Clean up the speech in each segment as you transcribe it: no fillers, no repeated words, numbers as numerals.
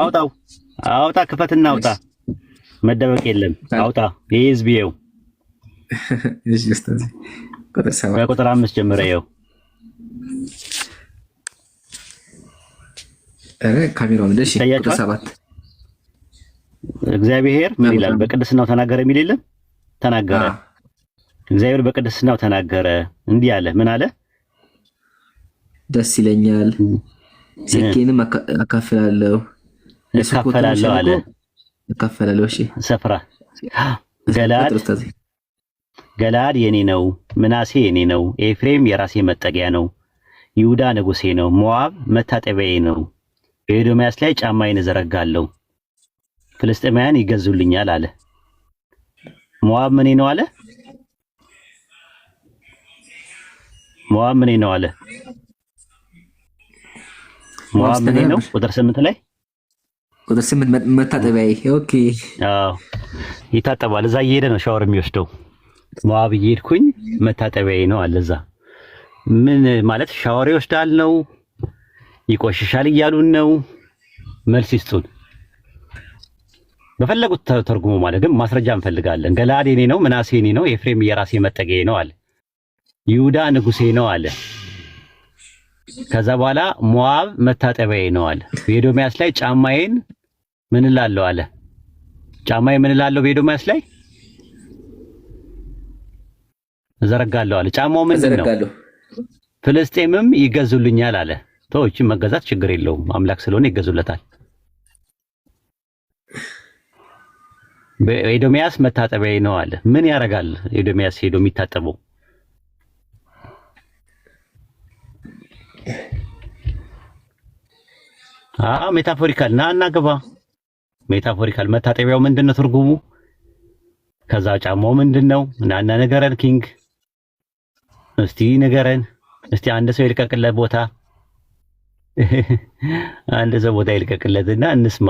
አውጣው አውጣ ክፈትና አውጣ መደበቅ የለም አውጣ የህዝብየው እሺ ኡስታዝ ቁጥር 5 ጀምረው ካሜራው እንደሽ ቁጥር 7 እግዚአብሔር ምን ይላል በቅድስናው ተናገረ የሚል የለም ተናገረ እግዚአብሔር በቅድስናው ተናገረ እንዲህ አለ ምን አለ ደስ ይለኛል ሲኬንም አካፍላለሁ አለ አካፍላለሁ እሺ ሰፍራ ገላድ የኔ ነው ምናሴ የኔ ነው ኤፍሬም የራሴ መጠጊያ ነው ይሁዳ ንጉሴ ነው ሞዓብ መታጠቢያዬ ነው በኤዶምያስ ላይ ጫማዬን እዘረጋለሁ ፍልስጤማውያን ይገዙልኛል አለ ሞዓብ ምን ነው አለ ሞዓብ ምን ነው አለ ሞዓብ ምን ነው ቁጥር 8 ላይ ቁጥር 8 መታጠቢያዬ ኦኬ አዎ ይታጠባል እዛ እየሄደ ነው ሻወር የሚወስደው ሞዓብ እየሄድኩኝ መታጠቢያዬ ነው አለ እዛ ምን ማለት ሻወር ይወስዳል ነው ይቆሽሻል እያሉን ነው መልስ ይስጡን በፈለጉት ተርጉሙ ማለት ግን ማስረጃ እንፈልጋለን ገላድ የኔ ነው ምናሴ የኔ ነው ኤፍሬም የራሴ መጠጊያዬ ነው አለ ይሁዳ ንጉሴ ነው አለ ከዛ በኋላ ሞዓብ መታጠቢያዬ ነው አለ በኤዶምያስ ላይ ጫማዬን ምን እላለሁ አለ ጫማዬ ምን እላለሁ በኤዶምያስ ላይ እዘረጋለሁ አለ ጫማው ምንድን ነው ፍልስጤምም ይገዙልኛል አለ ተውጪ መገዛት ችግር የለውም አምላክ ስለሆነ ይገዙለታል በኤዶምያስ መታጠቢያዬ ነው አለ ምን ያረጋል ኤዶምያስ ሄዶ የሚታጠበው ሜታፎሪካል ናና ገባ ሜታፎሪካል መታጠቢያው ምንድነው ትርጉሙ ከዛ ጫማው ምንድነው ናና ነገረን ኪንግ እስቲ ነገረን እስቲ አንድ ሰው ይልቀቅለት ቦታ አንድ ሰው ቦታ ይልቀቅለትና እንስማ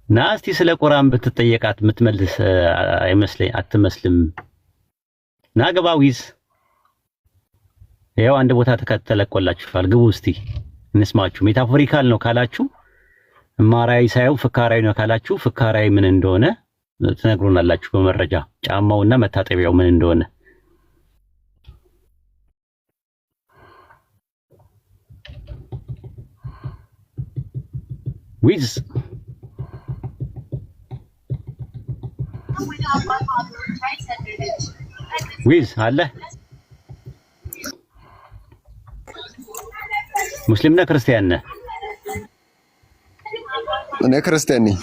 ና እስቲ ስለ ቁርአን ብትጠየቃት የምትመልስ አይመስልም አትመስልም ና ገባ ዊዝ ያው አንድ ቦታ ተከተለቆላችኋል ግቡ እስቲ እንስማችሁ ሜታፎሪካል ነው ካላችሁ ማራይ ሳይው ፍካራይ ነው ካላችሁ ፍካራይ ምን እንደሆነ ትነግሩናላችሁ በመረጃ ጫማውና መታጠቢያው ምን እንደሆነ ዊዝ አለ ሙስሊም ነህ ክርስቲያን ነህ እኔ ክርስቲያን ነኝ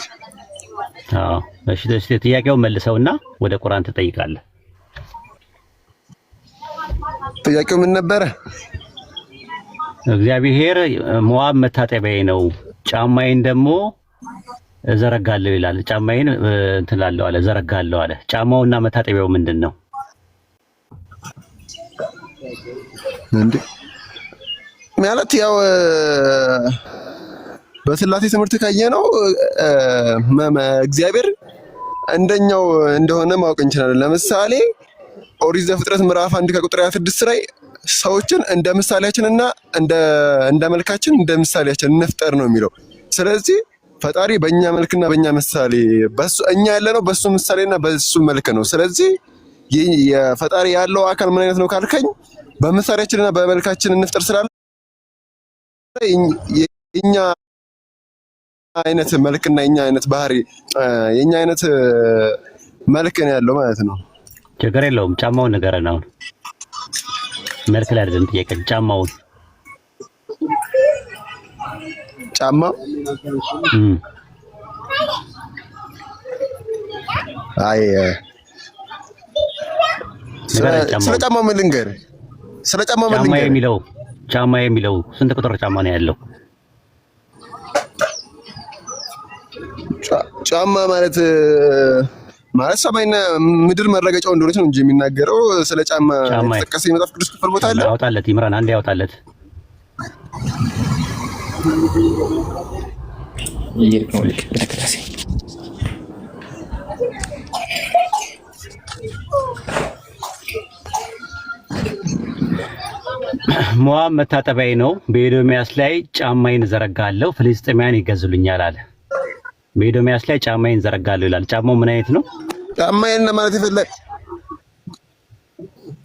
አዎ እሺ ጥያቄውን መልሰውና ወደ ቁርአን ትጠይቃለህ ጥያቄው ምን ነበር እግዚአብሔር ሞዓብ መታጠቢያዬ ነው ጫማዬን ደግሞ እዘረጋለሁ ይላል ጫማዬን እንትላለሁ አለ ዘረጋለሁ አለ ጫማውና መታጠቢያው ምንድነው እንዴ ማለት ያው በስላሴ ትምህርት ካየነው እግዚአብሔር እንደኛው እንደሆነ ማወቅ እንችላለን ለምሳሌ ኦሪት ዘፍጥረት ምዕራፍ 1 ከቁጥር 26 ላይ ሰዎችን እንደ ምሳሌያችንና እንደ መልካችን እንደ ምሳሌያችን እንፍጠር ነው የሚለው ስለዚህ ፈጣሪ በእኛ መልክና በእኛ ምሳሌ በሱ እኛ ያለነው በሱ ምሳሌና በሱ መልክ ነው ስለዚህ የፈጣሪ ያለው አካል ምን አይነት ነው ካልከኝ በምሳሌያችንና በመልካችን እንፍጠር ስላለ የኛ አይነት መልክና የኛ አይነት ባህሪ የኛ አይነት መልክ ነው ያለው ማለት ነው ችግር የለውም ጫማውን ንገረን አሁን መልክ ላይ አይደለም ጥያቄ ጫማውን ጫማ አይ ስለ ጫማው ምን ልንገር ስለ ጫማው ምን ልንገር ጫማ የሚለው ስንት ቁጥር ጫማ ነው ያለው ጫማ ማለት ሰማይና ምድር መረገጫው እንደሆነች ነው እንጂ የሚናገረው ስለ ጫማ ተጠቀሰ የመጽሐፍ ቅዱስ ክፍል ቦታ አለ ያወጣለት ይምራን አንዴ ያወጣለት ይርኮልክ ለክላሴ ሞዓብ መታጠቢያዬ ነው፣ በኤዶምያስ ላይ ጫማዬን ዘረጋለሁ፣ ፍልስጥኤማውያን ይገዙልኛል አለ። በኤዶምያስ ላይ ጫማዬን ዘረጋለሁ ይላል። ጫማው ምን አይነት ነው? ጫማዬን ለማለት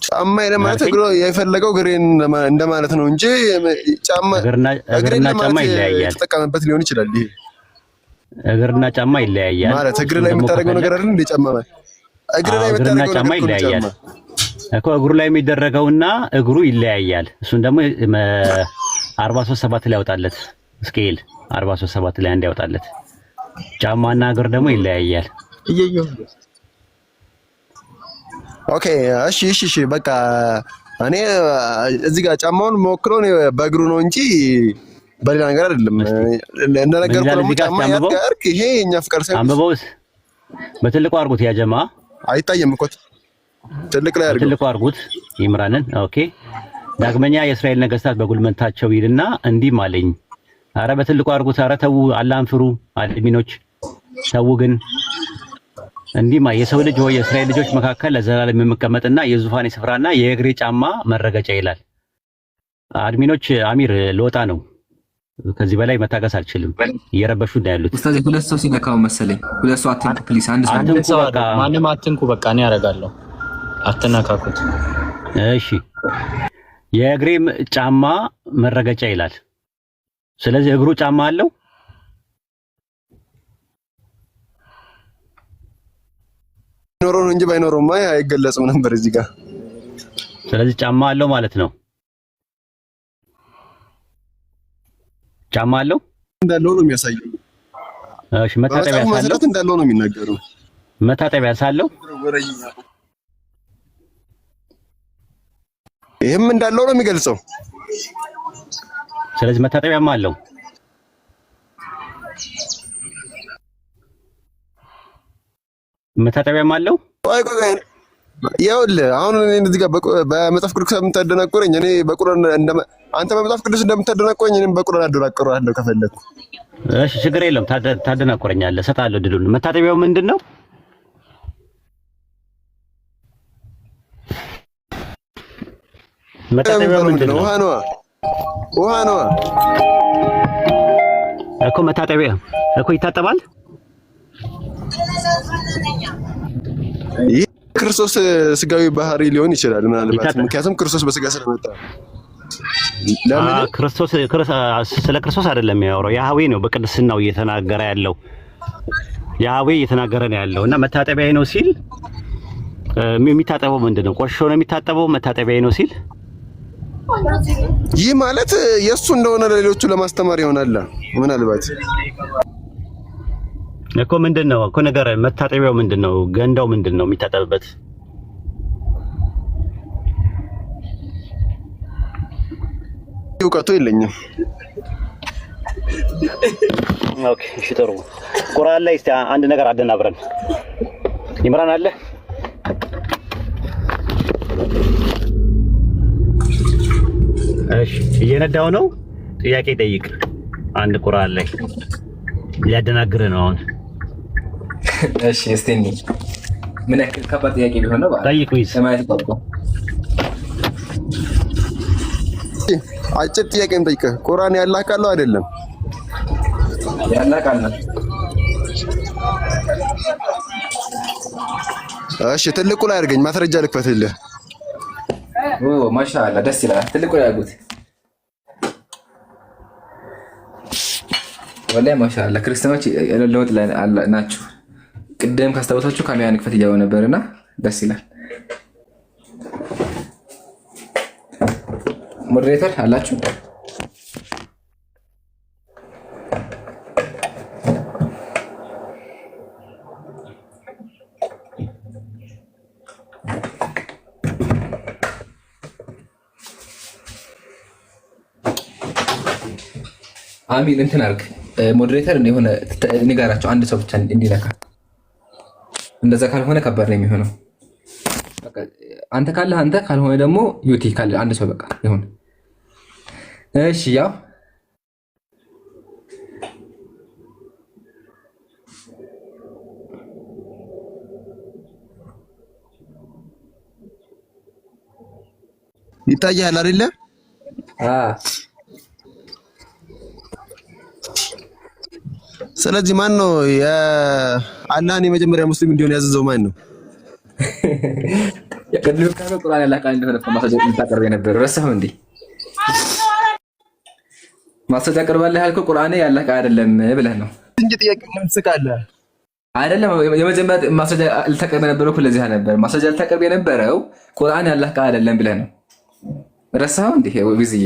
ጫማዬን ለማለት የፈለገው እግሬን እንደማለት ነው እንጂ ጫማ እግርና ጫማ ይለያያል። የተጠቀመበት ሊሆን ይችላል። ይሄ እግርና ጫማ ይለያያል ማለት እግር ላይ የምታደርገው ነገር አይደል እንደ ጫማ ማለት እግር ላይ የምታደርገው ጫማ ይለያያል እኮ እግሩ ላይ የሚደረገውና እግሩ ይለያያል። እሱን ደግሞ 43:7 ላይ ያወጣለት ስኬል 43:7 ላይ አንድ ያወጣለት። ጫማና እግር ደግሞ ይለያያል። ኦኬ እሺ በቃ እኔ እዚህ ጋር ጫማውን ሞክረው ነው በእግሩ ነው እንጂ በሌላ ነገር አይደለም። እንደነገርኩህ ደግሞ ጫማ ያርክ ይሄ የኛ ፍቅር ሳይሆን አንበበውስ በትልቁ አድርጉት። ያ ጀማ አይታየም እኮ ትልቅ ላይ አድርጉት፣ በትልቁ አድርጉት ይምራንን። ኦኬ ዳግመኛ የእስራኤል ነገስታት በጉልበታቸው ይልና እንዲህ አለኝ፣ አረ በትልቁ አድርጉት፣ አረ ተው አላህን ፍሩ አድሚኖች ተው። ግን እንዲህማ የሰው ልጅ ሆይ የእስራኤል ልጆች መካከል ለዘላለም የምቀመጥና የዙፋኔ ስፍራና የእግሬ ጫማ መረገጫ ይላል። አድሚኖች አሚር ልወጣ ነው፣ ከዚህ በላይ መታገስ አልችልም። እየረበሹ ነው ያሉት። ኡስታዝ ሁለት ሰው ሲነካው መሰለኝ። ሁለት ሰው አትንኩ ፕሊስ። አንድ ሰው ማንም አትንኩ፣ በቃ እኔ አደርጋለሁ። አትነካኩት። እሺ የእግሬ ጫማ መረገጫ ይላል። ስለዚህ እግሩ ጫማ አለው። ኖሮ ነው እንጂ ባይኖርማ አይገለጽም ነበር እዚህ ጋር። ስለዚህ ጫማ አለው ማለት ነው። ጫማ አለው እንዳለው ነው የሚያሳየው። እሺ መታጠቢያ ሳለው እንዳለው ነው የሚናገረው። መታጠቢያ ሳለው ይሄም እንዳለው ነው የሚገልጸው። ስለዚህ መታጠቢያም አለው። መታጠቢያም አለው። ይኸውልህ አሁን እኔ እዚህ ጋር በመጽሐፍ ቅዱስ የምታደናቆረኝ እኔ በቁርአን አንተ በመጽሐፍ ቅዱስ እንደምታደናቆረኝ እኔም በቁርአን አደናቆራለሁ ከፈለኩ። እሺ ችግር የለም ታደናቆረኛለህ፣ እሰጥሃለሁ ድሉን። መታጠቢያው ምንድን ነው? መታጠቢያው ምንድን ነው? ውሃ ነዋ እኮ መታጠቢያ እኮ ይታጠባል። ይህ ክርስቶስ ስጋዊ ባህሪ ሊሆን ይችላል ምናልባት፣ ምክንያቱም ክርስቶስ በስጋ ስለመጣ። ለምን ስለ ክርስቶስ አይደለም የሚያወራው፣ ያህዌ ነው በቅድስናው እየተናገረ ያለው። ያህዌ እየተናገረ ነው ያለው እና መታጠቢያ ነው ሲል የሚታጠበው ምንድን ነው? ቆሾ ነው የሚታጠበው መታጠቢያ ነው ሲል ይህ ማለት የእሱ እንደሆነ ለሌሎቹ ለማስተማር ይሆናል ምናልባት እኮ ምንድን ነው እኮ ነገር መታጠቢያው ምንድን ነው? ገንዳው ምንድን ነው የሚታጠብበት? እውቀቱ የለኝም። ኦኬ እሺ ጥሩ። ቁርአን ላይ እስቲ አንድ ነገር አደናብረን ይምራን አለ። እሺ እየነዳው ነው። ጥያቄ ጠይቅ። አንድ ቁርአን ላይ ሊያደናግርህ ነው አሁን። እሺ እስቲ ምን ያክል ከባድ ጥያቄ ቢሆን ነው ጠይቁ። ሰማያት ተቆርቆ አጭር ጥያቄ እንጠይቅህ። ቁርአን ያላህ ቃል ነው አይደለም? ያላህ ቃል ነው። እሺ ትልቁ ላይ አድርገኝ፣ ማስረጃ ልክፈትልህ። ማሻአላ ደስ ይላል። ትልቁ ላይ አድርጉት። ወላሂ ማሻአላ ክርስቲያኖች ለውጥ ላይ ናችሁ። ቅድም ካስታወሳችሁ ካሜራ ንክፈት እያለው ነበርና ደስ ይላል። ሞዴሬተር አላችሁ? አሚን እንትን አድርግ ሞዴሬተር የሆነ ንገራቸው፣ አንድ ሰው ብቻ እንዲነካ። እንደዛ ካልሆነ ከባድ ነው የሚሆነው። አንተ ካለህ አንተ፣ ካልሆነ ደግሞ ዩቲ ካለ አንድ ሰው በቃ ይሁን። እሺ ያው ይታያል አይደለ? ስለዚህ ማን ነው የአላህን የመጀመሪያ ሙስሊም እንዲሆን ያዘዘው? ማን ነው? የቅድም ቁርአን ያላህ ቃል እንደሆነ ማስረጃ ልታቀርብ የነበረው ረሳኸው እንዴ? ማስረጃ ቀርባለህ ያልከው ቁርአን ያላህ ቃል አይደለም ብለህ ነው እንጂ ጥያቄ ምን ትስቃለህ? አይደለም የመጀመሪያ ማስረጃ ልታቀርብ የነበረው ለዚህ ነበር። ማስረጃ ልታቀርብ የነበረው ቁርአን ያላህ ቃል አይደለም ብለህ ነው። ረሳኸው እንዴ? ዊዝዬ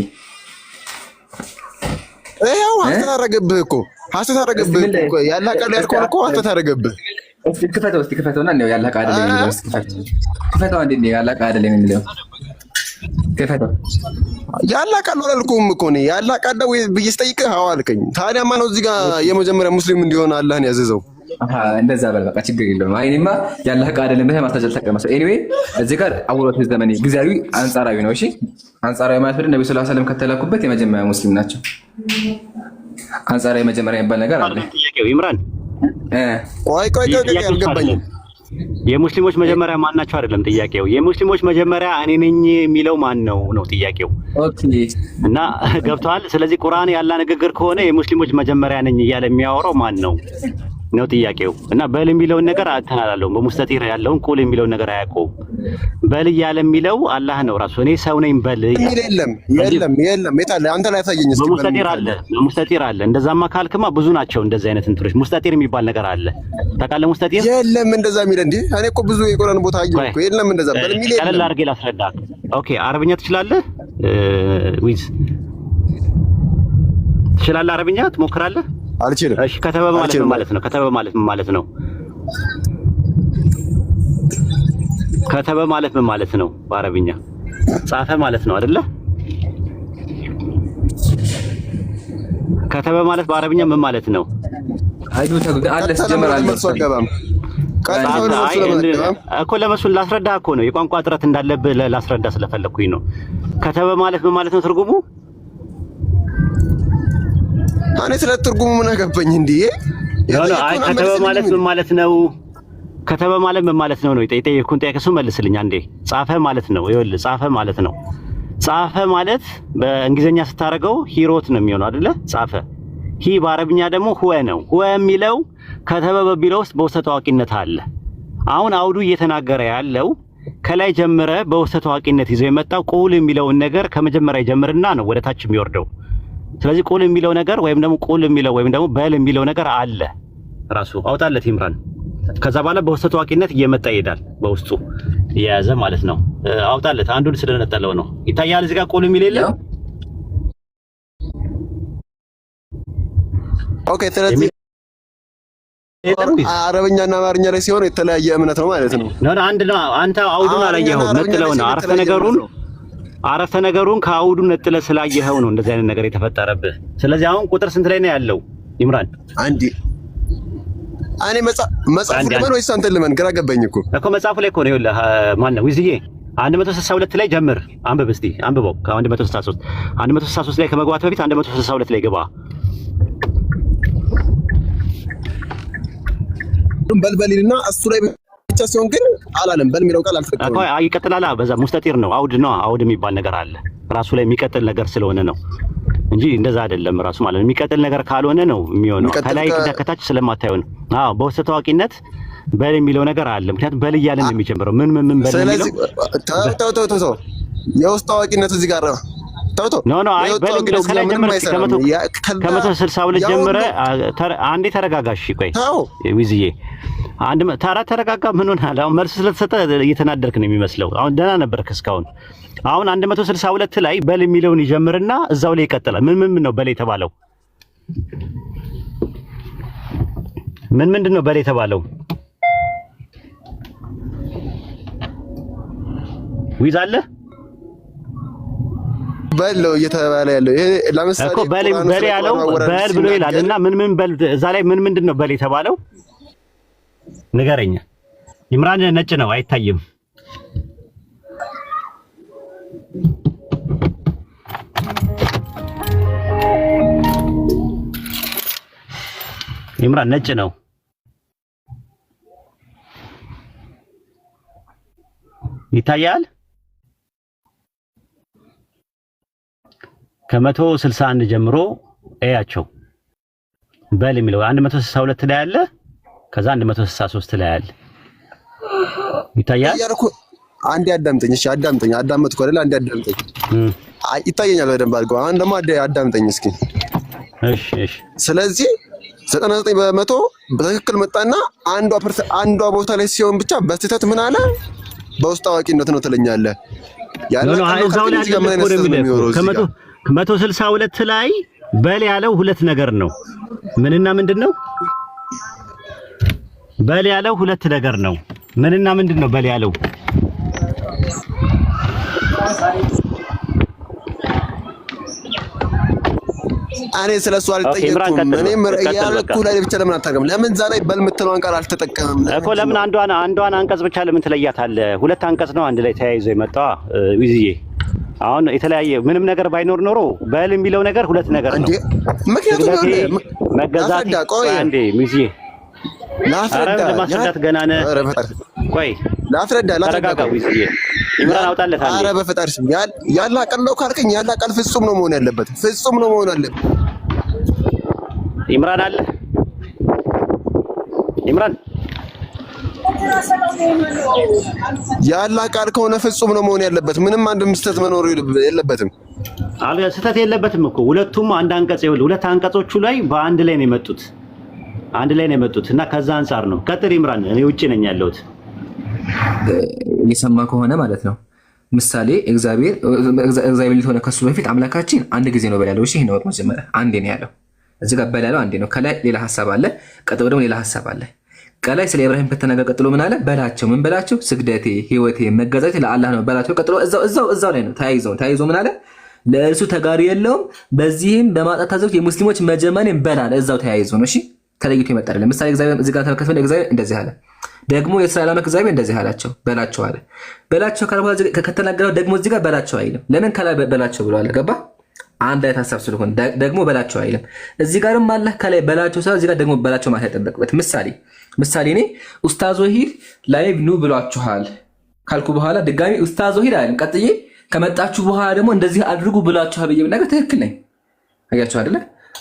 ይኸው ሀሰት አደረገብህ እኮ ሀሰት አደረገብህ እኮ ያላህ ቃል ያልከውን እኮ ሀሰት አደረገብህ። እስቲ ክፈተውና ነው ያላህ ቃል አይደለም የሚለው። እስቲ ክፈተው እንዴ ነው ያላህ ቃል አይደለም የሚለው። ክፈተው። ያላህ ቃል አላልኩም እኮ ነው ያላህ ቃል ነው ብዬ ስጠይቅህ አዎ አልከኝ። ታዲያ ማነው እዚህ ጋር የመጀመሪያ ሙስሊም እንዲሆን አላህን ያዘዘው? እንደዛ በል በቃ ችግር የለውም። አይኔማ ያላህ ቃል አይደለም ብለህ ማስረጃ ተቀመሰ። ኤኒዌይ እዚህ ጋር አውሮት ዘመኔ ጊዜያዊ አንጻራዊ ነው። እሺ አንጻራዊ ማለት ነብዩ ሰለላሁ ዐለይሂ ወሰለም ከተላኩበት የመጀመሪያ ሙስሊም ናቸው። አንጻራዊ መጀመሪያ የሚባል ነገር አለ። ጥያቄው ይምራን ቆይ አልገባኝም። የሙስሊሞች መጀመሪያ ማን ናቸው አይደለም ጥያቄው። የሙስሊሞች መጀመሪያ እኔ ነኝ የሚለው ማን ነው ነው ጥያቄው። ኦኬ እና ገብቷል። ስለዚህ ቁርአን ያላ ንግግር ከሆነ የሙስሊሞች መጀመሪያ ነኝ እያለ የሚያወራው ማን ነው ነው ጥያቄው። እና በል የሚለውን ነገር አተናላለሁ በሙስተጢር ያለውን ቁል የሚለውን ነገር አያውቀውም። በል እያለ የሚለው አላህ ነው ራሱ። እኔ ሰው ነኝ በል የለም የታለ አንተ ላይ ታየኝ። እስኪ በሙስተጢር አለ። እንደዛማ ካልክማ ብዙ ናቸው እንደዚህ አይነት እንትሮች። ሙስተጢር የሚባል ነገር አለ ታውቃለህ? ሙስተጢር የለም እንደዛ የሚል እንዴ? እኔ እኮ ብዙ የቁርአን ቦታ አየሁ እኮ የለም እንደዛ በል የሚል የለም። ቀለል አድርጌ ላስረዳ። ኦኬ አረብኛ ትችላለህ? ዊዝ ትችላለህ? አረብኛ ትሞክራለህ? አልችልም። እሺ ከተበ ማለት ምን ማለት ነው? ከተበ ማለት ምን ማለት ነው? ከተበ ማለት ምን ማለት ነው? በአረብኛ ጻፈ ማለት ነው አይደለ? ከተበ ማለት በአረብኛ ምን ማለት ነው? አይዱ አለ ተጀመራለ እኮ ለመስሉ ላስረዳ እኮ ነው። የቋንቋ እጥረት እንዳለብህ ላስረዳ ስለፈለኩኝ ነው። ከተበ ማለት ምን ማለት ነው ትርጉሙ? እኔ ስለ ትርጉሙ ምን አገባኝ እንዴ? አይ ከተበ ማለት ምን ማለት ነው? ከተበ ማለት ምን ማለት ነው ነው የጠየኩህን ጥያቄ እሱ መልስልኝ አንዴ። ጻፈ ማለት ነው። ይኸውልህ ጻፈ ማለት ነው። ጻፈ ማለት በእንግሊዘኛ ስታደርገው ሂሮት ነው የሚሆነው አይደለ? ጻፈ ሂ በአረብኛ ደግሞ ሁወ ነው። ሁወ የሚለው ከተበ በሚለው ውስጥ በውስጠ ታዋቂነት አለ። አሁን አውዱ እየተናገረ ያለው ከላይ ጀምረ በውስጠ ታዋቂነት ይዘው የመጣው ቁል የሚለውን ነገር ከመጀመሪያ ጀምርና ነው ወደ ታች የሚወርደው። ስለዚህ ቁል የሚለው ነገር ወይም ደግሞ ቁል የሚለው ወይም ደግሞ በል የሚለው ነገር አለ ራሱ አውጣለት ይምራን። ከዛ በኋላ በውስጠ ታዋቂነት እየመጣ ይሄዳል በውስጡ የያዘ ማለት ነው። አውጣለት አንዱን ስለነጠለው ነው ይታያል። እዚህ ጋር ቁል የሚል የለም። ኦኬ ስለዚህ አረብኛና አማርኛ ላይ ሲሆን የተለያየ እምነት ነው ማለት ነው። ነው አንድ ነው። አንተ አውዱን አላየኸውም፣ ነጥለው ነው አረፍተ ነገሩን ከአውዱ ነጥለ ስላየኸው ነው እንደዚህ አይነት ነገር የተፈጠረብህ። ስለዚህ አሁን ቁጥር ስንት ላይ ነው ያለው ይምራን? አንዴ እኔ መጽሐፉ ለምን ወይስ አንተ ለምን? ግራ ገባኝ እኮ መጽሐፉ ላይ እኮ ነው። ይኸውልህ ማነው ዊዝዬ 162 ላይ ጀምር አንብብ እስቲ አንብበው። ከ163 ላይ ከመግባት በፊት 162 ላይ ግባ። በልበልና እሱ ላይ ብቻ ሲሆን ግን አላለም። በል የሚለው ቃል አልተጠቀመም እኮ ይቀጥላል። በዛ ሙስተጢር ነው። አውድ ነው። አውድ የሚባል ነገር አለ ራሱ ላይ የሚቀጥል ነገር ስለሆነ ነው እንጂ እንደዛ አይደለም ራሱ ማለት ነው። የሚቀጥል ነገር ካልሆነ ነው የሚሆነው ከላይ ከታች ስለማታየው ነው። አዎ በውስጠ ታዋቂነት በል የሚለው ነገር አለ። ምክንያቱም በል እያለ ነው የሚጀምረው። ምን በል የሚለው ተው የውስጥ ታዋቂነት እዚህ ጋር ኖ አይ በል የሚለው ከላይ ጀምረህ ከ162 ጀምረህ አንዴ ተረጋጋሽ። ቆይ ዊዝዬ አንድ ተረጋጋ። ምን ሆነሃል? አሁን መልስ ስለተሰጠ እየተናደርክ ነው የሚመስለው። አሁን ደህና ነበርክ እስካሁን። አሁን 162 ላይ በል የሚለውን ይጀምርና እዛው ላይ ይቀጥላል። ምን ነው በል የተባለው? ምንድን ነው በል የተባለው? ዊዝ አለ በል ነው እየተባለ ያለው ይሄ። ለምሳሌ እኮ በል ያለው በል ብሎ ይላልና ምን በል እዛ ላይ ምንድን ነው በል የተባለው? ንገረኛ። ይምራን ነጭ ነው አይታይም። ይምራን ነጭ ነው ይታያል። ከ161 ጀምሮ እያቸው በል የሚለው 162 ላይ አለ፣ ከዛ 163 ላይ አለ። ይታያል። አንዴ አዳምጠኝ። እሺ አዳምጠኝ። አዳመጥኩ አይደል? አንዴ አዳምጠኝ። ይታየኛል በደንብ አድርገው። አሁን ደግሞ አዳምጠኝ እስኪ። እሺ። ስለዚህ 99 በመቶ በትክክል መጣና አንዷ ቦታ ላይ ሲሆን ብቻ በስህተት ምን አለ በውስጥ አዋቂነት ነው ትለኛለህ። እዛው ላይ ከ162 ላይ በል ያለው ሁለት ነገር ነው። ምንና ምንድን ነው? በል ያለው ሁለት ነገር ነው። ምንና ምንድን ነው በል ያለው? እኔ ስለሱ አልጠየቅኩም። እኔ ያልኩ ላይ ብቻ ለምን አታውቅም? ለምን እዛ ላይ በል የምትለውን ቃል አልተጠቀምም እኮ? ለምን አንዷን አንቀጽ ብቻ ለምን ትለያታለህ? ሁለት አንቀጽ ነው አንድ ላይ ተያይዞ የመጣው ዊዝዬ። አሁን የተለያየ ምንም ነገር ባይኖር ኖሮ በል የሚለው ነገር ሁለት ነገር ነው። ምክንያቱም መገዛት አንዴ ዊዝዬ ለማስረዳት ገና ነህ። ቆይ ላስረዳ ተረጋጋ ዊዝዬ። ኢምራን አውጣለት አንዴ። ኧረ በፈጣሪ ስም ያላ ቃል ነው ካልከኝ ያላ ቃል ፍጹም ነው መሆን ያለበት። ፍጹም ነው መሆን አለበት። ኢምራን አለ። ኢምራን ያላ ቃል ከሆነ ፍጹም ነው መሆን ያለበት። ምንም አንድም ስህተት መኖር የለበትም። ስህተት የለበትም እኮ ሁለቱም አንድ አንቀጽ ይኸውልህ፣ ሁለት አንቀጾቹ ላይ በአንድ ላይ ነው የመጡት። አንድ ላይ ነው የመጡት እና ከዛ አንፃር ነው። ቀጥል ኢምራን። እኔ ውጪ ነኝ ያለሁት። እየሰማ ከሆነ ማለት ነው። ምሳሌ እግዚአብሔር ሊሆነ ከሱ በፊት አምላካችን አንድ ጊዜ ነው በላለው። እሺ ነው መጀመሪያ አንዴ ነው ያለው። እዚህ ጋር በላለው አንዴ ነው። ከላይ ሌላ ሐሳብ አለ፣ ቀጥሎ ደግሞ ሌላ ሐሳብ አለ። ከላይ ስለ ኢብራሂም ከተናገረ ቀጥሎ ምን አለ? በላቸው። ምን በላቸው? ስግደቴ፣ ህይወቴ፣ መገዛቴ ለአላህ ነው በላቸው። ቀጥሎ እዛው ላይ ነው ተያይዞ ምን አለ? ለእርሱ ተጋሪ የለውም፣ በዚህም በማጣት ታዘዙት የሙስሊሞች መጀመሪያ በላለ። እዛው ተያይዞ ነው። እሺ ተለይቶ ይመጣል። ለምሳሌ እግዚአብሔር እዚህ ጋር ተከፈለ። እግዚአብሔር እንደዚህ አለ። ደግሞ የእስራኤል አምላክ እግዚአብሔር እንደዚህ አላቸው በላቸው አለ። በላቸው ከተናገረው ደግሞ እዚህ ጋር በላቸው አይልም። ለምን? ከላይ በላቸው ብሏል። ገባ? አንድ አይነት ሀሳብ ስለሆነ ደግሞ በላቸው አይልም። እዚህ ጋርም አለ ከላይ በላቸው ሳይሆን እዚህ ጋር ደግሞ በላቸው ማለት አይጠበቅበት። ምሳሌ እኔ ኡስታዝ ወሂድ ላይቭ ኑ ብሏችኋል ካልኩ በኋላ ድጋሚ ኡስታዝ ወሂድ አይልም። ቀጥዬ ከመጣችሁ በኋላ ደግሞ እንደዚህ አድርጉ ብሏችኋል ብዬ ብናገር ትክክል ነኝ። አያችሁ አይደለ?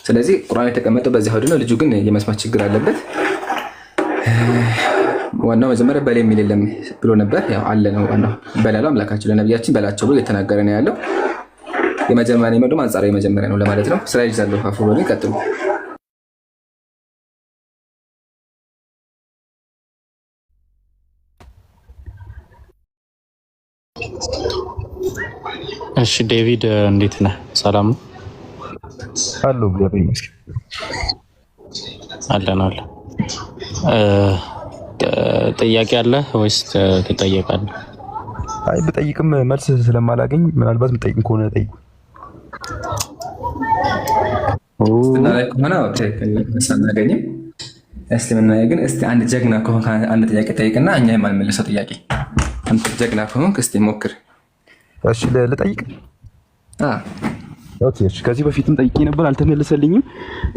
ስለዚህ ቁርአን የተቀመጠው በዚህ አውድ ነው። ልጁ ግን የመስማት ችግር አለበት። ዋናው መጀመሪያ በል የሚል የለም ብሎ ነበር። ያው አለ ነው ዋናው። በላለው አምላካችን ለነቢያችን በላቸው ብሎ እየተናገረ ነው ያለው። የመጀመሪያ ነው አንጻራዊ መጀመሪያ ነው ለማለት ነው። ስራ ይዛለው አፉ ብሎ ይቀጥሉ። እሺ ዴቪድ እንዴት ነህ? ሰላም ነው አሉ ብለኝ እስኪ አለን። ጥያቄ አለ ወይስ ትጠየቃለህ? አይ ብጠይቅም መልስ ስለማላገኝ ምናልባት ብጠይቅም ከሆነ ጠይቅ። እና ላይ ከሆነ ሳናገኝም እስልምና ግን እስቲ አንድ ጀግና ከሆንክ አንድ ጥያቄ ጠይቅና እኛ የማንመልሰው ጥያቄ አንተ ጀግና ከሆንክ እስቲ ሞክር። እሺ ልጠይቅ። ኦኬ እሺ። ከዚህ በፊትም ጠይቄ ነበር አልተመለሰልኝም።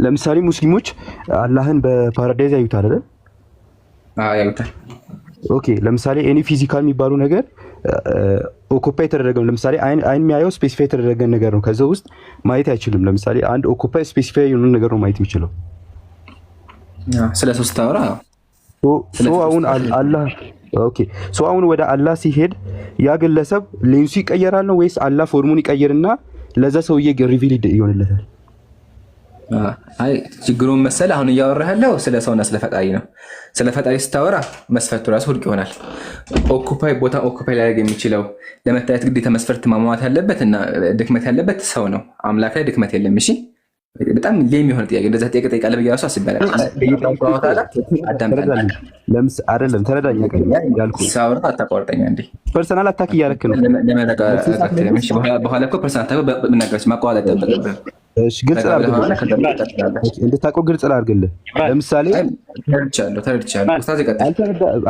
ለምሳሌ ሙስሊሞች አላህን በፓራዳይዝ ያዩታል አይደል? ያዩታል። ኦኬ ለምሳሌ ኤኒ ፊዚካል የሚባሉ ነገር ኦኩፓይ የተደረገ ነው። ለምሳሌ አይን የሚያየው ስፔሲፋይ የተደረገ ነገር ነው። ከዛ ውስጥ ማየት አይችልም። ለምሳሌ አንድ ኦኩፓይ ስፔሲፋይ የሆነ ነገር ነው ማየት የሚችለው። ስለ ሶስት አውራ አሁን አላህ ኦኬ አሁን ወደ አላህ ሲሄድ ያ ግለሰብ ሌንሱ ይቀየራል ነው ወይስ አላህ ፎርሙን ይቀየርና ለዛ ሰውዬ ሪቪል ይሆንለታል? አይ ችግሩን መሰለህ አሁን እያወራህ ያለው ስለ ሰውና ስለ ፈጣሪ ነው። ስለ ፈጣሪ ስታወራ መስፈርቱ ራሱ ውድቅ ይሆናል። ኦኩፓይ ቦታ ኦኩፓይ ሊያደርግ የሚችለው ለመታየት ግዴታ መስፈርት ማሟላት ያለበት እና ድክመት ያለበት ሰው ነው። አምላክ ላይ ድክመት የለም። እሺ በጣም ሌም የሆነ ጥያቄ እንደዛ ጥያቄ ጠይቃለህ ብዬ ራሱ አስቤያለሁ። አይደለም ተረዳኝ። ያልኩህ ሳውራ አታቋርጠኝ እንዴ። ፐርሰናል አታክ እያደረክ ነው። በኋላ እኮ ፐርሰናል አታክ ብናገርሽ ማቋረጥ አይጠበቅብህም። እሺ ግልጽ እንድታውቀው ግልጽ ላድርግልህ። ለምሳሌ ተረድቻለሁ። ኡስታዝ ይቀጥል።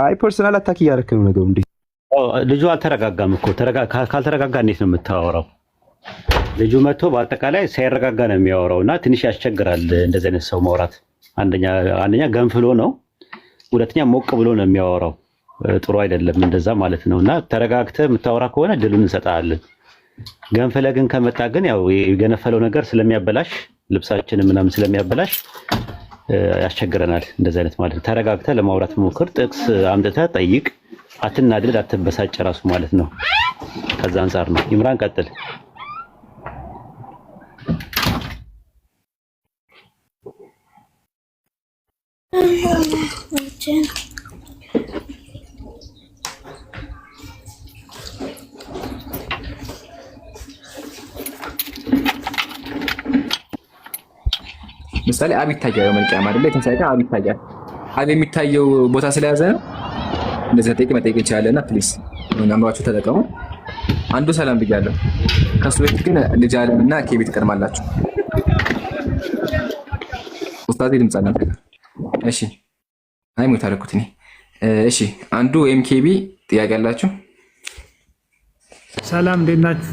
አይ ፐርሰናል አታክ እያደረክ ነው ነገሩ። እንዴ ልጁ አልተረጋጋም እኮ። ካልተረጋጋ እንዴት ነው የምታወራው? ልጁ መጥቶ በአጠቃላይ ሳይረጋጋ ነው የሚያወራው እና ትንሽ ያስቸግራል እንደዚህ አይነት ሰው ማውራት። አንደኛ ገንፍሎ ነው፣ ሁለተኛ ሞቅ ብሎ ነው የሚያወራው። ጥሩ አይደለም እንደዛ ማለት ነው። እና ተረጋግተህ የምታወራ ከሆነ ድሉን እንሰጣለን። ገንፈለ ግን ከመጣ ግን ያው የገነፈለው ነገር ስለሚያበላሽ ልብሳችንን ምናምን ስለሚያበላሽ ያስቸግረናል። እንደዚህ አይነት ማለት ተረጋግተህ ለማውራት ሞክር። ጥቅስ አምጥተህ ጠይቅ። አትናደድ፣ አትበሳጭ ራሱ ማለት ነው። ከዛ አንፃር ነው። ይምራን ቀጥል። ምሳሌ አብ ይታያል መልቂያ ማለት ነው። ተንሳይታ አብ ይታያል። አብ የሚታየው ቦታ ስለያዘ ነው እንደዚህ ተጠይቅ መጠየቅ ይቻላልና ፕሊስ አምራችሁ ተጠቀሙ። አንዱ ሰላም ብያለሁ። ከሱ በፊት ግን ልጅ አለምና ኬቢ ትቀድማላችሁ። ኡስታዝ ድምጽ አለ። እሺ አይ ሞት አልኩት እኔ። እሺ አንዱ ወይም ኬቢ ጥያቄ አላችሁ? ሰላም እንዴት ናችሁ?